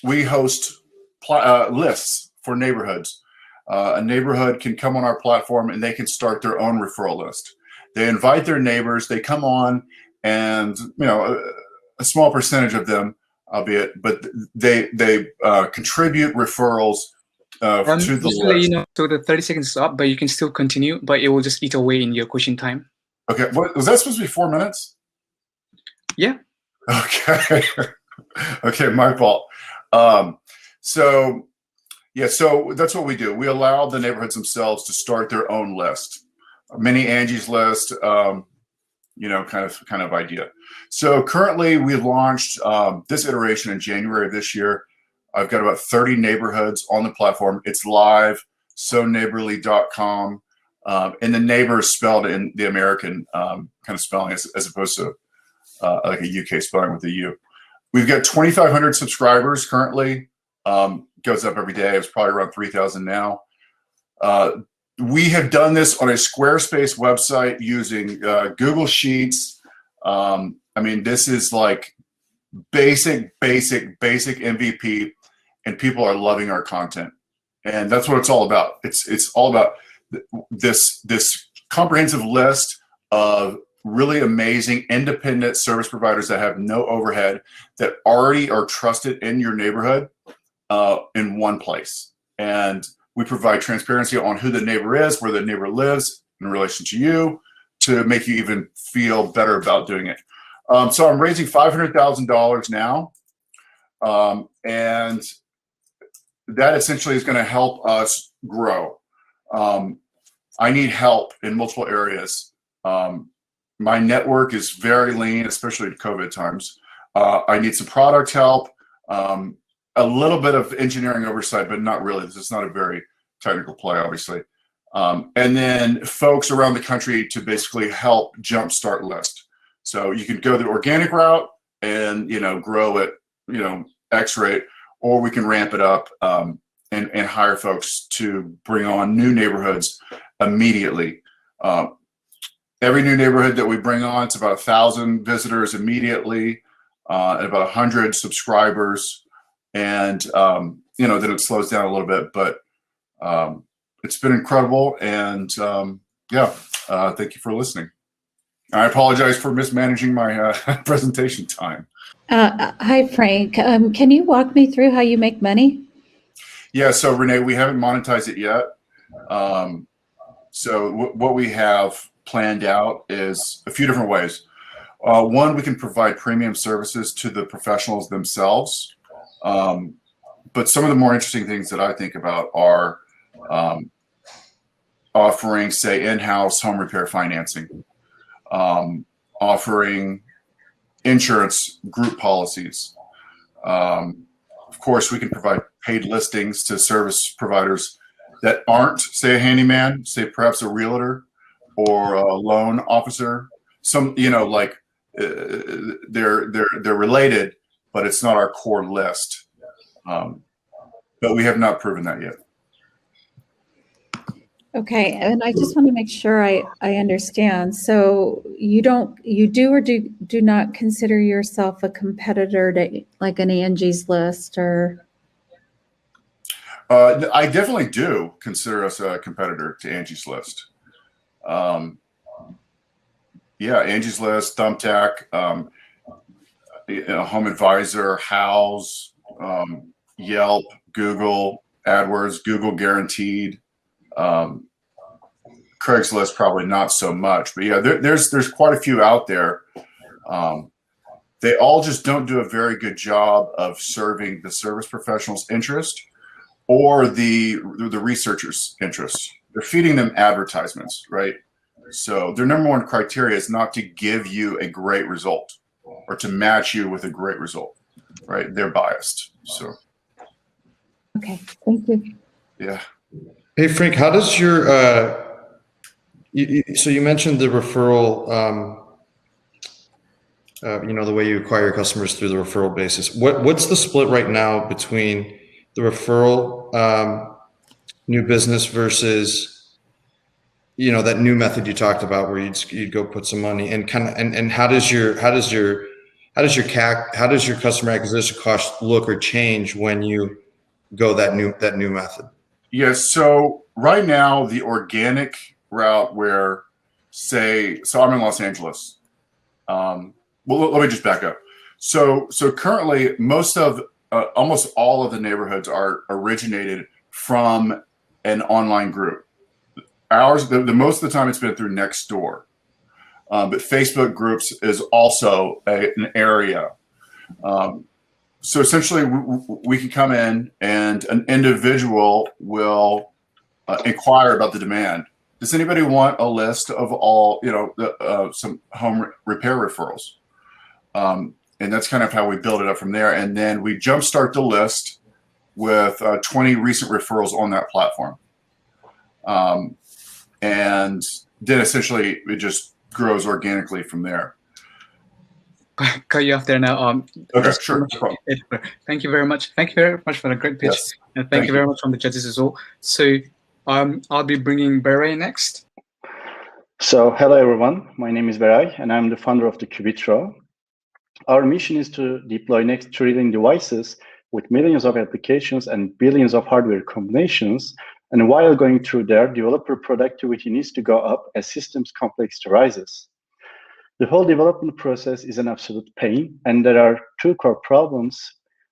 we host lists for neighborhoods. A neighborhood can come on our platform and they can start their own referral list. They invite their neighbors, they come on, and a small percentage of them, albeit, but they contribute referrals to the list. So the 30 seconds is up, but you can still continue, but it will just eat away in your question time. Okay, was that supposed to be 4 minutes? Yeah. Okay. Okay, my fault. So that's what we do. We allow the neighborhoods themselves to start their own list, mini Angie's list, kind of idea. So currently we launched this iteration in January of this year. I've got about 30 neighborhoods on the platform. It's live, SoNeighborly.com. And the neighbor is spelled in the American kind of spelling as opposed to like a UK spelling with a U. We've got 2,500 subscribers currently. Goes up every day. It's probably around 3,000 now. We have done this on a Squarespace website using Google Sheets. This is like basic MVP, and people are loving our content. And that's what it's all about. It's all about this comprehensive list of really amazing independent service providers that have no overhead, that already are trusted in your neighborhood in one place. And we provide transparency on who the neighbor is, where the neighbor lives in relation to you, to make you even feel better about doing it. So I'm raising $500,000 now. And that essentially is going to help us grow. I need help in multiple areas. My network is very lean, especially at COVID times. I need some product help, a little bit of engineering oversight, but not really. This is not a very technical play, obviously. And then folks around the country to basically help jumpstart list. So you can go the organic route and grow at X rate, or we can ramp it up and hire folks to bring on new neighborhoods immediately. Every new neighborhood that we bring on, it's about 1,000 visitors immediately, and about 100 subscribers, and then it slows down a little bit, but it's been incredible. And thank you for listening. I apologize for mismanaging my presentation time. Hi, Frank. Can you walk me through how you make money? Yeah, so Renee, we haven't monetized it yet. So what we have planned out is a few different ways. One, we can provide premium services to the professionals themselves. But some of the more interesting things that I think about are offering, say, in-house home repair financing, offering insurance group policies. Of course, we can provide paid listings to service providers that aren't, say, a handyman, say perhaps a realtor or a loan officer. Some, they're related, but it's not our core list. But we have not proven that yet. Okay, and I just want to make sure I understand. So you do or do not consider yourself a competitor to like an Angie's List or? I definitely do consider us a competitor to Angie's List. Yeah, Angie's List, Thumbtack, Home Advisor, Houzz, Yelp, Google, AdWords, Google Guaranteed. Craigslist probably not so much, but yeah, there's quite a few out there. They all just don't do a very good job of serving the service professional's interest or the researchers' interests. They're feeding them advertisements, right? So their number one criteria is not to give you a great result or to match you with a great result, right? They're biased. So. Okay, thank you. Yeah. Hey, Frank, how does your, so you mentioned the referral, the way you acquire your customers through the referral basis. What's the split right now between the referral new business versus, that new method you talked about where you'd go put some money and how does your CAC, how does your customer acquisition cost look or change when you go that new method? Yes. So right now the organic route where so I'm in Los Angeles. Well, let me just back up. So currently almost all of the neighborhoods are originated from an online group. Ours, the most of the time it's been through Nextdoor. But Facebook groups is also an area. So essentially we can come in and an individual will inquire about the demand. Does anybody want a list of all, some home repair referrals? And that's kind of how we build it up from there. And then we jumpstart the list with 20 recent referrals on that platform. And then essentially it just grows organically from there. Cut you off there now. Okay, sure. Thank you very much. Thank you very much for the great pitch. Yes. And thank you very much from the judges as well. So I'll be bringing Beray next. So hello, everyone. My name is Beray, and I'm the founder of the Qubitro. Our mission is to deploy next trillion devices with millions of applications and billions of hardware combinations. And while going through there, developer productivity needs to go up as systems complexity rises. The whole development process is an absolute pain, and there are two core problems,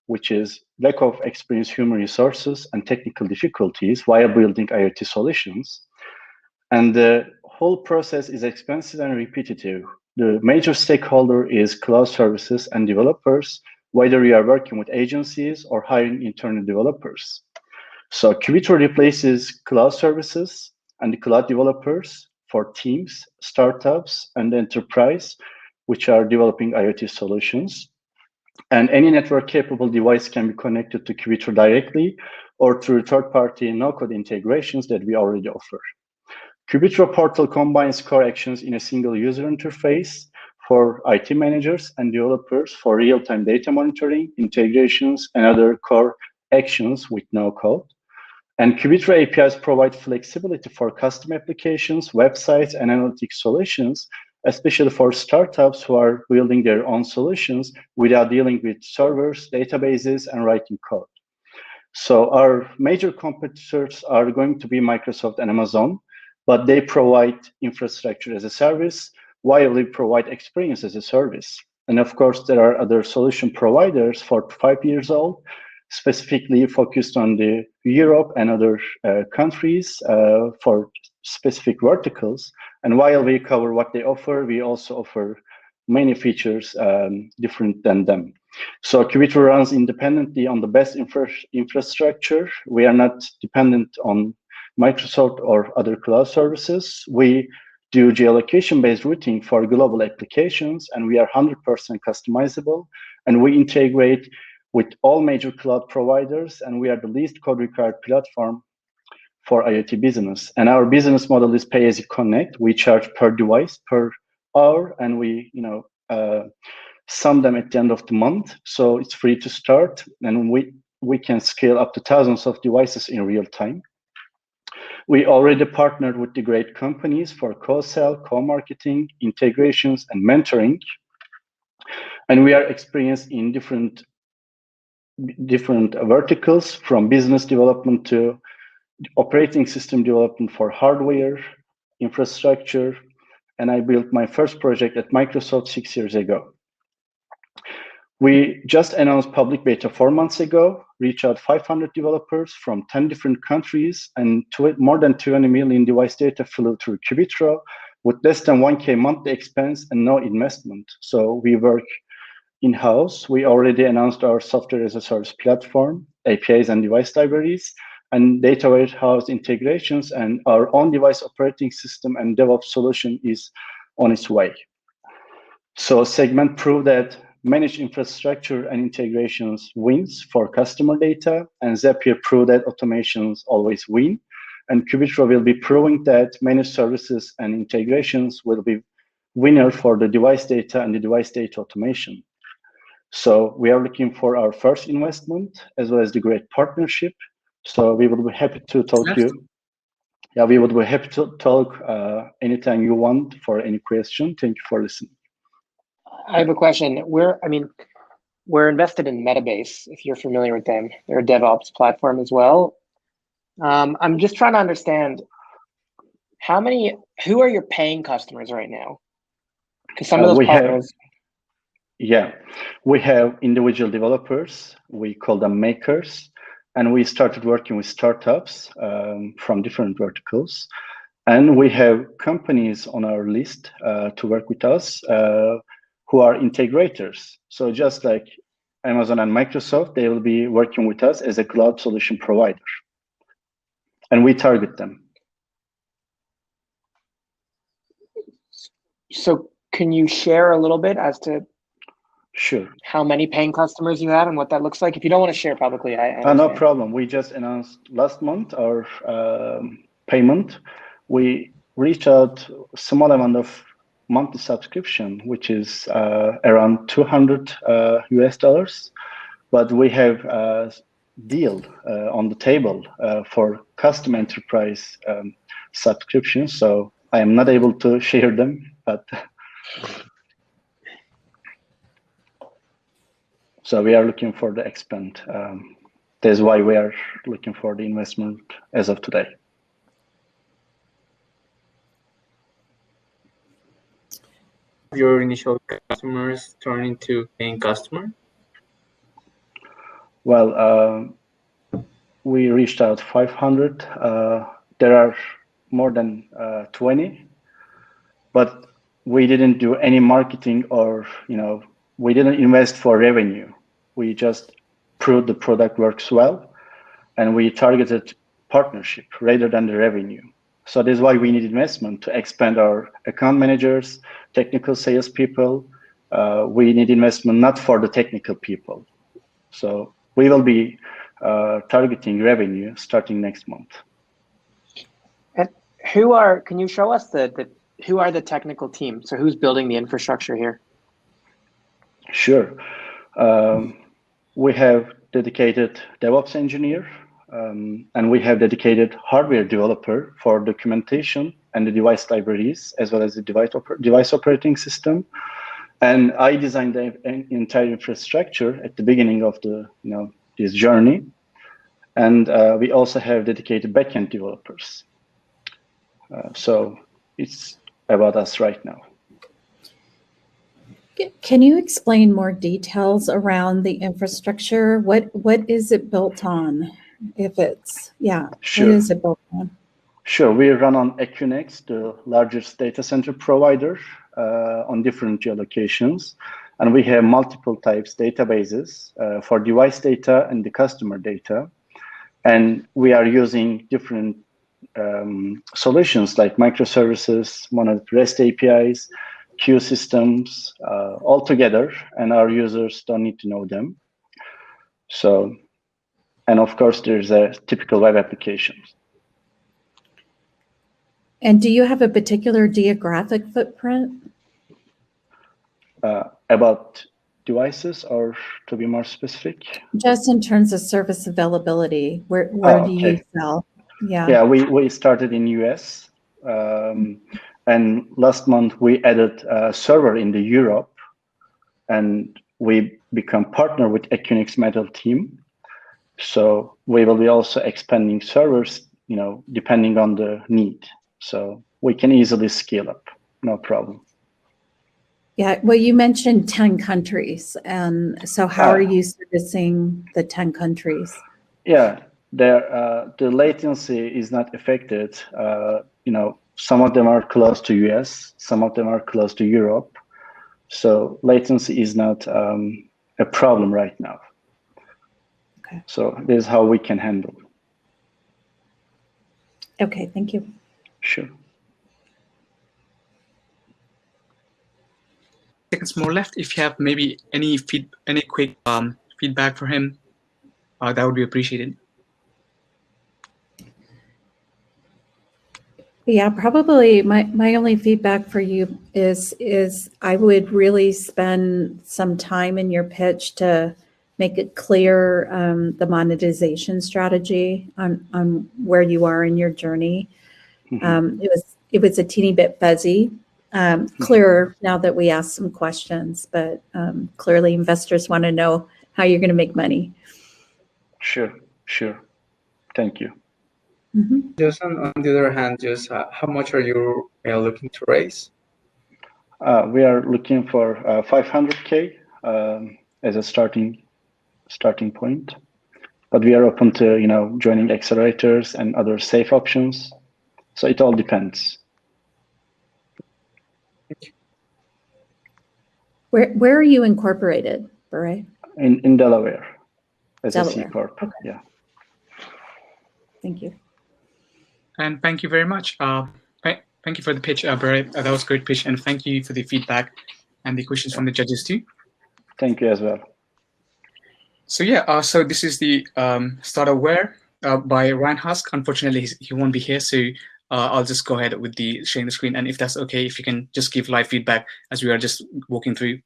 which is lack of experienced human resources and technical difficulties while building IoT solutions. And the whole process is expensive and repetitive. The major stakeholder is cloud services and developers, whether you are working with agencies or hiring internal developers. So Qubitro replaces cloud services and the cloud developers for teams, startups, and enterprise, which are developing IoT solutions. And any network-capable device can be connected to Qubitro directly or through third-party no-code integrations that we already offer. Qubitro portal combines core actions in a single user interface for IT managers and developers for real-time data monitoring, integrations, and other core actions with no code. And Qubitro APIs provide flexibility for custom applications, websites, and analytics solutions, especially for startups who are building their own solutions without dealing with servers, databases, and writing code. So our major competitors are going to be Microsoft and Amazon, but they provide infrastructure as a service while we provide experience as a service. And of course, there are other solution providers 4 to 5 years old, specifically focused on the Europe and other countries for specific verticals. And while we cover what they offer, we also offer many features different than them. So Qubitro runs independently on the best infrastructure. We are not dependent on Microsoft or other cloud services. We do geolocation-based routing for global applications, and we are 100% customizable, and we integrate with all major cloud providers, and we are the least code-required platform for IoT business. And our business model is pay as you connect. We charge per device, per hour, and we sum them at the end of the month. So it's free to start, and we can scale up to thousands of devices in real time. We already partnered with the great companies for co-sell, co-marketing, integrations, and mentoring. And we are experienced in different verticals, from business development to operating system development for hardware, infrastructure, and I built my first project at Microsoft 6 years ago. We just announced public beta 4 months ago, reached out 500 developers from 10 different countries, and more than 20 million device data flew through Qubitro with less than 1K monthly expense and no investment. So we work in-house. We already announced our software as a service platform, APIs and device libraries, and data warehouse integrations, and our own device operating system and DevOps solution is on its way. So Segment proved that managed infrastructure and integrations wins for customer data, and Zapier proved that automations always win. And Qubitro will be proving that managed services and integrations will be winner for the device data and the device data automation. So we are looking for our first investment as well as the great partnership. So we would be happy to talk to you. Yeah, we would be happy to talk anytime you want for any question. Thank you for listening. I have a question. We're invested in Metabase, if you're familiar with them. They're a DevOps platform as well. I'm just trying to understand who are your paying customers right now? Because some of those partners. We have individual developers. We call them makers. And we started working with startups from different verticals. And we have companies on our list to work with us who are integrators. So just like Amazon and Microsoft, they will be working with us as a cloud solution provider. And we target them. So can you share a little bit as to Sure. how many paying customers you have and what that looks like? If you don't want to share publicly, I understand. No problem. We just announced last month our payment. We reached out a small amount of monthly subscription, which is around $200 US, but we have a deal on the table for custom enterprise subscriptions. So I am not able to share them, but so we are looking for the expand. That's why we are looking for the investment as of today. Your initial customers turn into paying customer? Well, we reached out 500. There are more than 20, but we didn't do any marketing or, we didn't invest for revenue. We just proved the product works well, and we targeted partnership rather than the revenue. So that's why we need investment to expand our account managers, technical salespeople. We need investment not for the technical people. So we will be targeting revenue starting next month. And can you show us who are the technical team? So who's building the infrastructure here? Sure. We have dedicated DevOps engineer, and we have dedicated hardware developer for documentation and the device libraries, as well as the device operating system. And I designed the entire infrastructure at the beginning of the this journey. And we also have dedicated backend developers. So it's about us right now. Can you explain more details around the infrastructure? What is it built on? If it's, Sure. What is it built on? Sure, we run on XCINEX, the largest data center provider on different geolocations. And we have multiple types databases for device data and the customer data. And we are using different solutions like microservices, monolith REST APIs, queue systems all together, and our users don't need to know them. So, and of course, there's a typical web applications. And do you have a particular geographic footprint? About devices, or to be more specific? Just in terms of service availability, where do you Okay. sell? Yeah. Yeah, we started in US, and last month we added a server in the Europe, and we become partner with XCINEX Metal team. So we will be also expanding servers, depending on the need. So we can easily scale up, no problem. Yeah, well, you mentioned 10 countries. And so how are you servicing the 10 countries? Yeah, the latency is not affected. Some of them are close to US, some of them are close to Europe. So latency is not a problem right now. Okay. So this is how we can handle. Okay, thank you. Sure. Seconds more left. If you have maybe any quick feedback for him, that would be appreciated. Yeah, probably my only feedback for you is I would really spend some time in your pitch to make it clear the monetization strategy on where you are in your journey. Mm-hmm. It was a teeny bit fuzzy. Clearer now that we asked some questions, but clearly investors want to know how you're going to make money. Sure. Thank you. Mm-hmm. Just on the other hand, just how much are you looking to raise? We are looking for 500K as a starting point, but we are open to joining accelerators and other safe options. So it all depends. Where are you incorporated, Beret? In Delaware as Delaware. a C corp. Okay. Yeah. Thank you. And thank you very much. Thank you for the pitch, Beret. That was a great pitch, and thank you for the feedback and the questions from the judges too. Thank you as well. So yeah, so this is the startup WEERE by Ryan Husk. Unfortunately, he won't be here, so I'll just go ahead with the sharing the screen. And if that's okay, if you can just give live feedback as we are just walking through.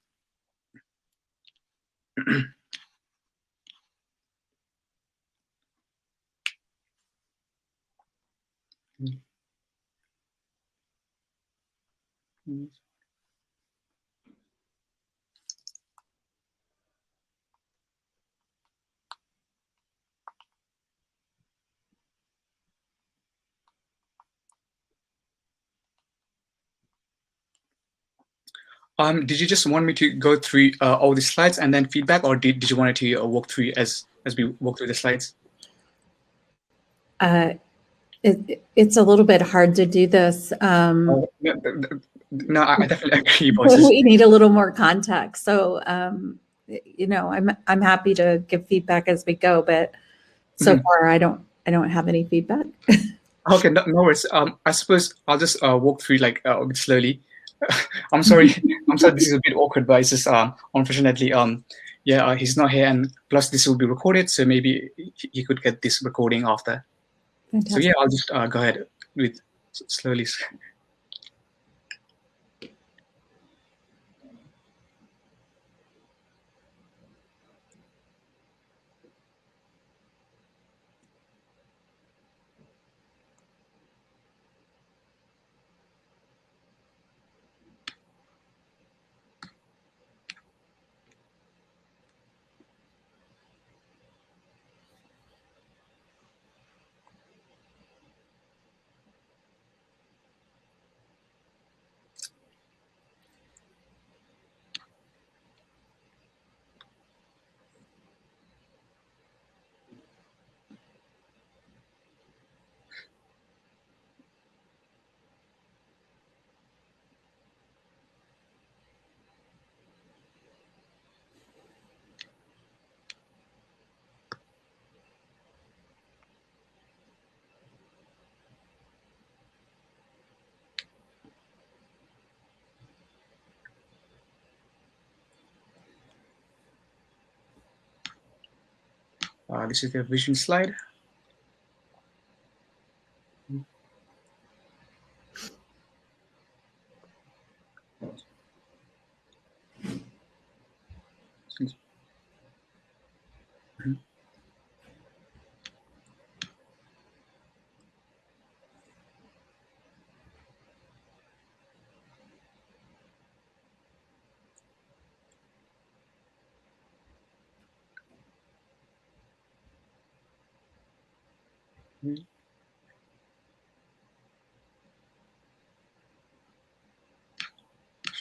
Did you just want me to go through all the slides and then feedback, or did you want it to walk through as we walk through the slides? It's a little bit hard to do this. No, I definitely agree. We need a little more context. So, I'm happy to give feedback as we go, but so far I don't have any feedback. Okay, no worries. I suppose I'll just walk through like a bit slowly. I'm sorry. I'm sorry. This is a bit awkward, but it's just unfortunately, yeah, he's not here, and plus this will be recorded, so maybe he could get this recording after. Fantastic. So yeah, I'll just go ahead with slowly. This is the vision slide.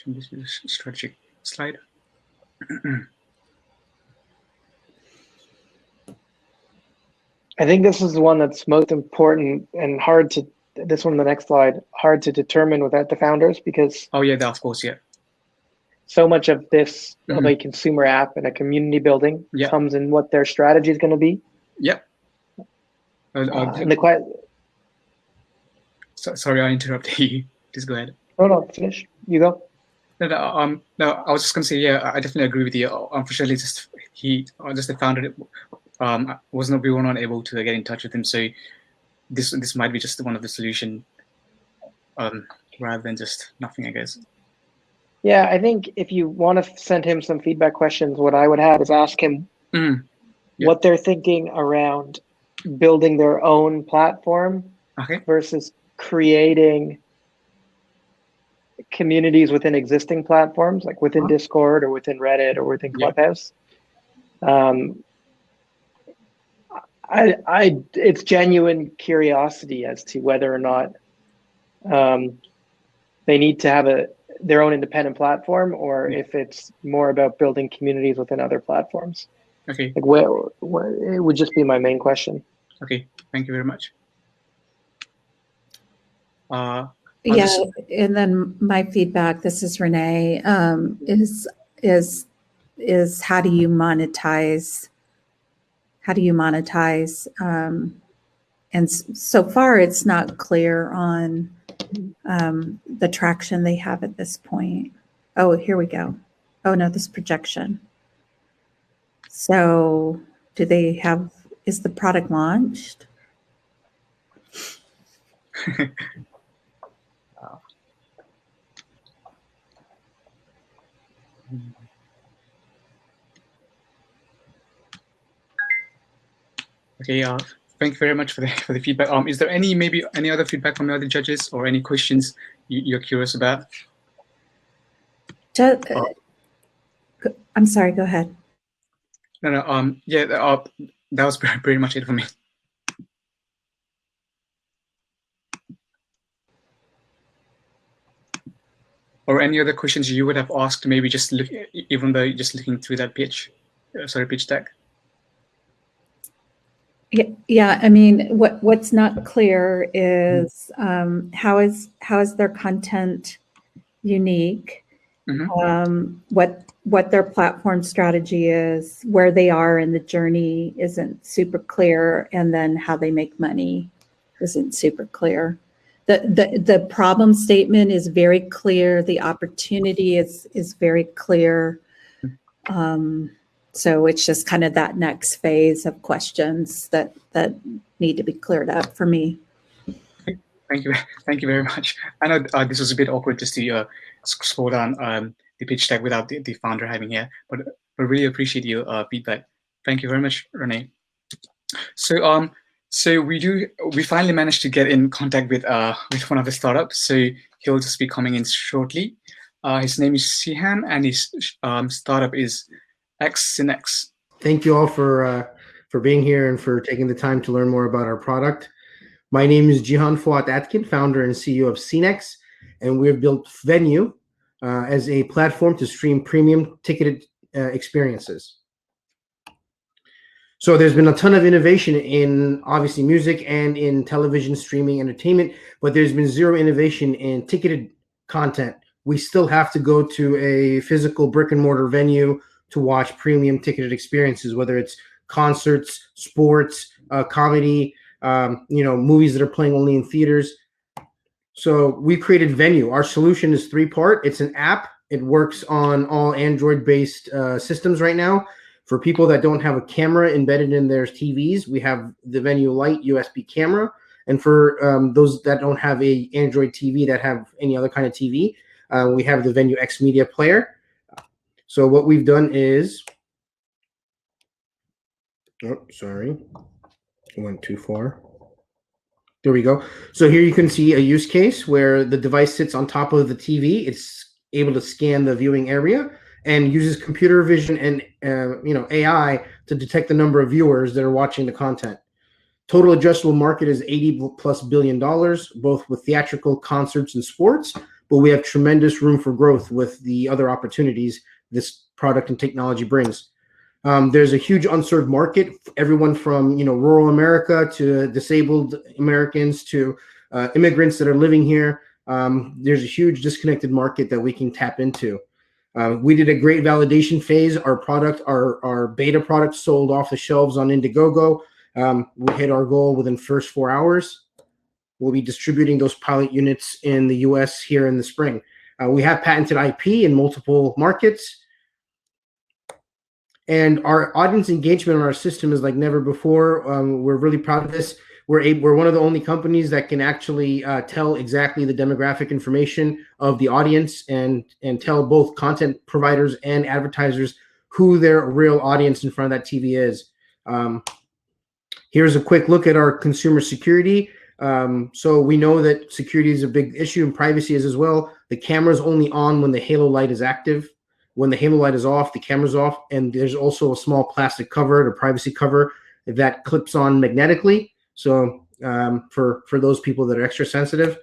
This is a strategic slide. I think this is the one that's most important and hard to, this one, the next slide, hard to determine without the founders, because oh yeah, of course, yeah. So much of this of a consumer app and a community building comes in what their strategy is going to be. Yep. And the sorry, I interrupted you. Please go ahead. No, finish. You go. No, I was just gonna say, yeah, I definitely agree with you. Unfortunately, just the founder we were not able to get in touch with him. So this might be just one of the solution, rather than just nothing, I guess. Yeah, I think if you want to send him some feedback questions, what I would have is ask him what they're thinking around building their own platform versus creating communities within existing platforms, like within Discord or within Reddit or within Clubhouse. It's genuine curiosity as to whether or not they need to have their own independent platform, or if it's more about building communities within other platforms. Okay. Like where it would just be my main question. Okay, thank you very much. Yeah, and then my feedback, this is Renee, is how do you monetize? How do you monetize? And so far, it's not clear on the traction they have at this point. Oh, here we go. Oh no, this projection. So do they have, is the product launched? Okay, thank you very much for the feedback. Is there maybe any other feedback from the other judges or any questions you're curious about? I'm sorry, go ahead. No, yeah, that was pretty much it for me. Or any other questions you would have asked, maybe just even though just looking through that pitch deck. Yeah. I mean, what's not clear is how is their content unique? What their platform strategy is, where they are in the journey isn't super clear, and then how they make money isn't super clear. The problem statement is very clear. The opportunity is very clear. So it's just kind of that next phase of questions that need to be cleared up for me. Thank you very much. I know this was a bit awkward just to scroll down the pitch deck without the founder having here, but really appreciate your feedback. Thank you very much, Renee. So we finally managed to get in contact with one of the startups. So he'll just be coming in shortly. His name is Sihan, and his startup is XCINEX. Thank you all for being here and for taking the time to learn more about our product. My name is Jihan Fuat Atkin, founder and CEO of XCINEX, and we've built Venue as a platform to stream premium ticketed experiences. So there's been a ton of innovation in obviously music and in television streaming entertainment, but there's been zero innovation in ticketed content. We still have to go to a physical brick and mortar venue to watch premium ticketed experiences, whether it's concerts, sports, comedy, movies that are playing only in theaters. So we created Venue. Our solution is three-part. It's an app. It works on all Android-based systems right now. For people that don't have a camera embedded in their TVs, we have the Venue Lite USB camera. And for those that don't have a Android TV that have any other kind of TV, we have the Venue X Media Player. So what we've done is, oh, sorry, I went too far. There we go. So here you can see a use case where the device sits on top of the TV. It's able to scan the viewing area and uses computer vision and AI to detect the number of viewers that are watching the content. Total addressable market is $80+ billion, both with theatrical, concerts, and sports. But we have tremendous room for growth with the other opportunities this product and technology brings. There's a huge unserved market, everyone from rural America to disabled Americans to immigrants that are living here. There's a huge disconnected market that we can tap into. We did a great validation phase. Our product, our beta product, sold off the shelves on Indiegogo. We hit our goal within the first 4 hours. We'll be distributing those pilot units in the US here in the spring. We have patented IP in multiple markets. And our audience engagement on our system is like never before. We're really proud of this. We're one of the only companies that can actually tell exactly the demographic information of the audience and tell both content providers and advertisers who their real audience in front of that TV is. Here's a quick look at our consumer security. So we know that security is a big issue and privacy is as well. The camera's only on when the halo light is active. When the halo light is off, the camera's off. And there's also a small plastic cover, the privacy cover, that clips on magnetically. So for those people that are extra sensitive.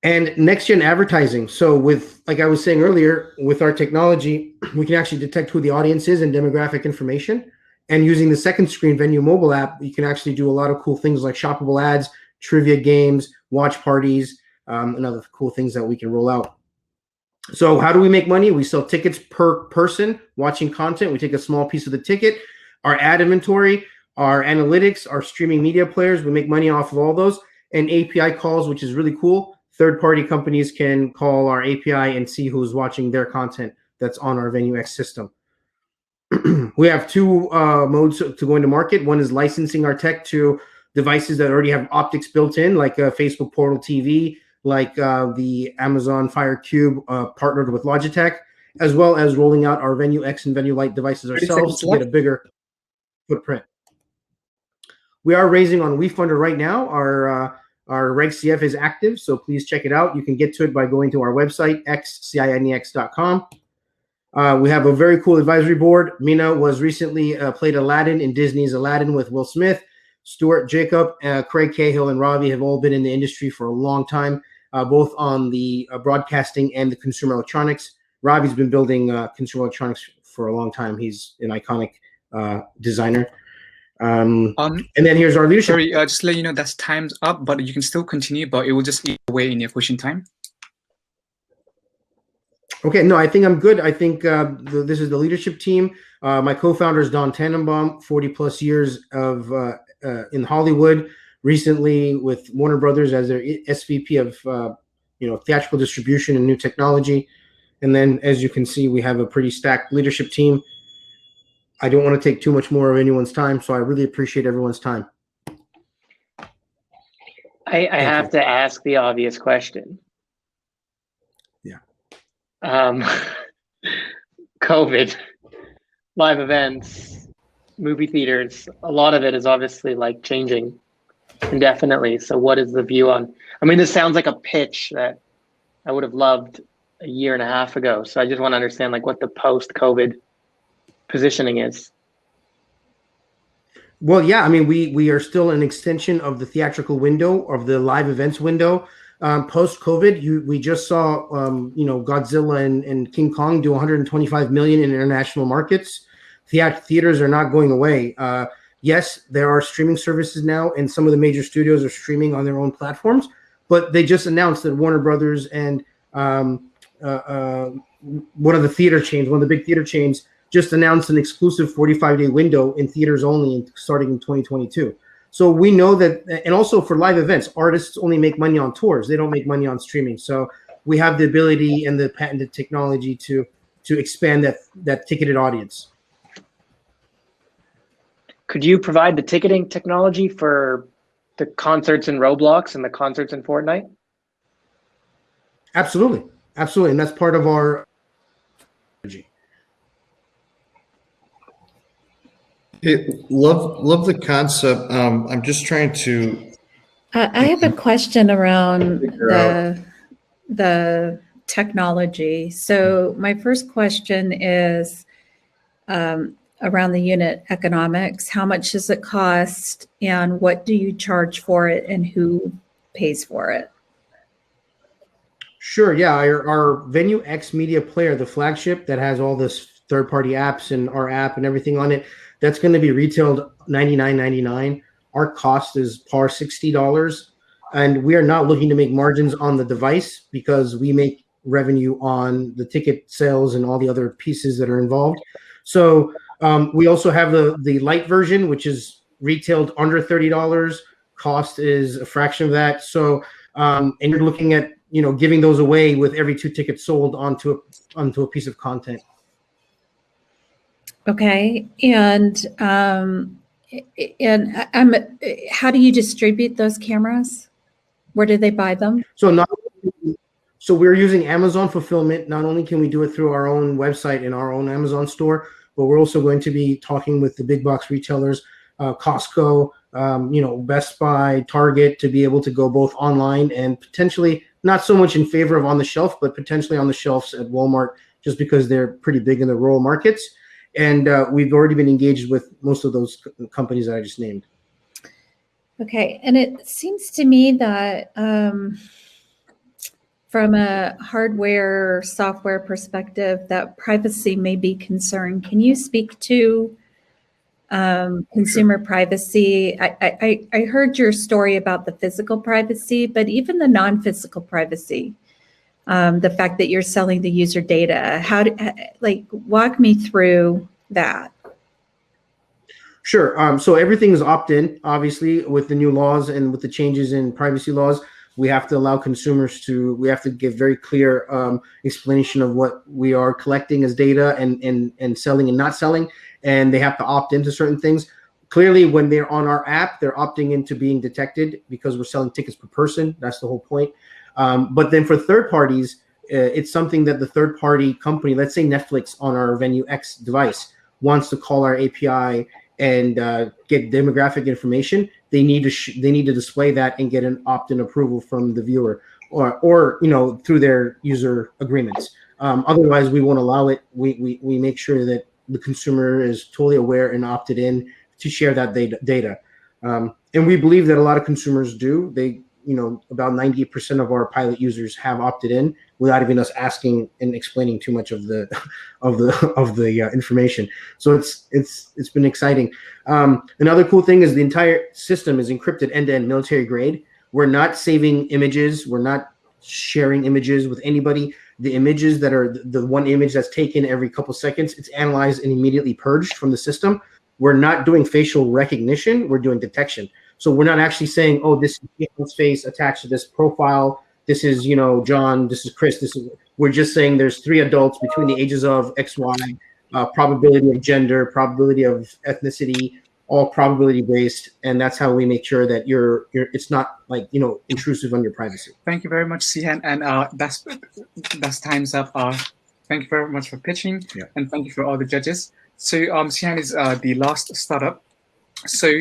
And next gen advertising. So with, like I was saying earlier, with our technology, we can actually detect who the audience is and demographic information. And using the second screen Venue mobile app, you can actually do a lot of cool things like shoppable ads, trivia games, watch parties, and other cool things that we can roll out. So how do we make money? We sell tickets per person watching content. We take a small piece of the ticket. Our ad inventory, our analytics, our streaming media players, we make money off of all those. And API calls, which is really cool. Third-party companies can call our API and see who's watching their content that's on our Venue X system. We have two modes to go into market. One is licensing our tech to devices that already have optics built in, like Facebook Portal TV, like the Amazon Fire Cube partnered with Logitech, as well as rolling out our Venue X and Venue Lite devices ourselves to get a bigger footprint. We are raising on WeFunder right now. Our Reg CF is active, so please check it out. You can get to it by going to our website, XCINEX.com. We have a very cool advisory board. Mina was recently played Aladdin in Disney's Aladdin with Will Smith. Stuart Jacob, Craig Cahill, and Ravi have all been in the industry for a long time, both on the broadcasting and the consumer electronics. Ravi's been building consumer electronics for a long time. He's an iconic designer. And then here's our leadership. Sorry, just to let you know that's time's up, but you can still continue, but it will just eat away in your question time. Okay, no, I think I'm good. I think this is the leadership team. My co-founder is Don Tannenbaum, 40+ years of in Hollywood, recently with Warner Brothers as their SVP of theatrical distribution and new technology. And then, as you can see, we have a pretty stacked leadership team. I don't want to take too much more of anyone's time, so I really appreciate everyone's time. I have to ask the obvious question. Yeah. COVID, live events, movie theaters, a lot of it is obviously like changing indefinitely. So what is the view on, I mean, this sounds like a pitch that I would have loved a year and a half ago. So I just want to understand like what the post-COVID positioning is. Well, yeah, I mean, we are still an extension of the theatrical window, of the live events window. Post-COVID, we just saw, Godzilla and King Kong do 125 million in international markets. Theaters are not going away. Yes, there are streaming services now, and some of the major studios are streaming on their own platforms. But they just announced that Warner Brothers and one of the big theater chains, just announced an exclusive 45-day window in theaters only, starting in 2022. So we know that, and also for live events, artists only make money on tours. They don't make money on streaming. So we have the ability and the patented technology to expand that ticketed audience. Could you provide the ticketing technology for the concerts in Roblox and the concerts in Fortnite? Absolutely. Absolutely. And that's part of our strategy. Love the concept. I'm just trying to. I have a question around the technology. So my first question is, around the unit economics. How much does it cost, and what do you charge for it, and who pays for it? Sure. Yeah. Our Venue X media player, the flagship that has all this third-party apps and our app and everything on it, that's going to be retailed $99.99. Our cost is par $60. And we are not looking to make margins on the device because we make revenue on the ticket sales and all the other pieces that are involved. So we also have the light version, which is retailed under $30. Cost is a fraction of that. So and you're looking at giving those away with every 2 tickets sold onto a piece of content. Okay, and how do you distribute those cameras? Where do they buy them? So we're using Amazon fulfillment. Not only can we do it through our own website and our own Amazon store, but we're also going to be talking with the big box retailers, Costco, Best Buy, Target, to be able to go both online and potentially not so much in favor of on the shelf, but potentially on the shelves at Walmart, just because they're pretty big in the rural markets. And we've already been engaged with most of those companies that I just named. Okay, and it seems to me that from a hardware software perspective, that privacy may be concerned. Can you speak to consumer privacy? I heard your story about the physical privacy, but even the non-physical privacy, the fact that you're selling the user data, walk me through that. Sure. So everything is opt-in, obviously, with the new laws and with the changes in privacy laws. We have to allow consumers we have to give very clear explanation of what we are collecting as data and selling and not selling. And they have to opt into certain things. Clearly, when they're on our app, they're opting into being detected because we're selling tickets per person. That's the whole point. But then for third parties, it's something that the third party company, let's say Netflix on our Venue X device, wants to call our API and get demographic information. They need to display that and get an opt-in approval from the viewer, or through their user agreements. Otherwise, we won't allow it. We make sure that the consumer is totally aware and opted in to share that data. And we believe that a lot of consumers do. About 90% of our pilot users have opted in without even us asking and explaining too much of the information. So it's been exciting. Another cool thing is the entire system is encrypted end-to-end, military grade. We're not saving images. We're not sharing images with anybody. The images that are the one image that's taken every couple seconds, it's analyzed and immediately purged from the system. We're not doing facial recognition. We're doing detection. So we're not actually saying, oh, this is John's face attached to this profile. This is, John, this is Chris. We're just saying there's 3 adults between the ages of X, Y, probability of gender, probability of ethnicity, all probability based. And that's how we make sure that it's not intrusive on your privacy. Thank you very much, Sihan. And that's time's up. Thank you very much for pitching. Yeah. And thank you for all the judges. So Sihan is the last startup. So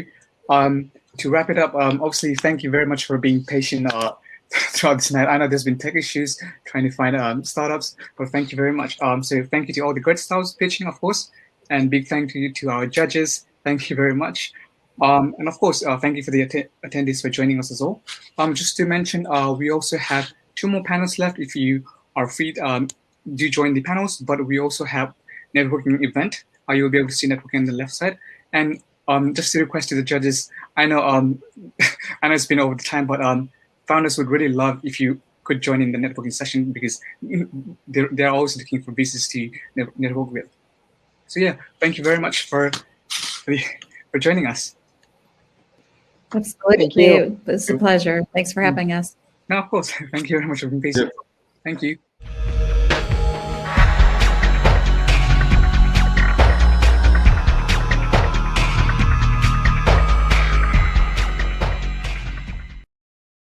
to wrap it up, obviously, thank you very much for being patient throughout this night. I know there's been tech issues trying to find startups, but thank you very much. So thank you to all the great stars pitching, of course, and big thank you to our judges. Thank you very much. And of course, thank you for the attendees for joining us as well. Just to mention, we also have 2 more panels left. If you are free, do join the panels, but we also have networking event. You'll be able to see networking on the left side. And just a request to the judges. I know I know it's been over the time, but founders would really love if you could join in the networking session, because they're always looking for business to network with. So yeah, thank you very much for joining us. Absolutely. Thank you. It's a pleasure. Thanks for having us. No, of course. Thank you very much for being patient. Thank you.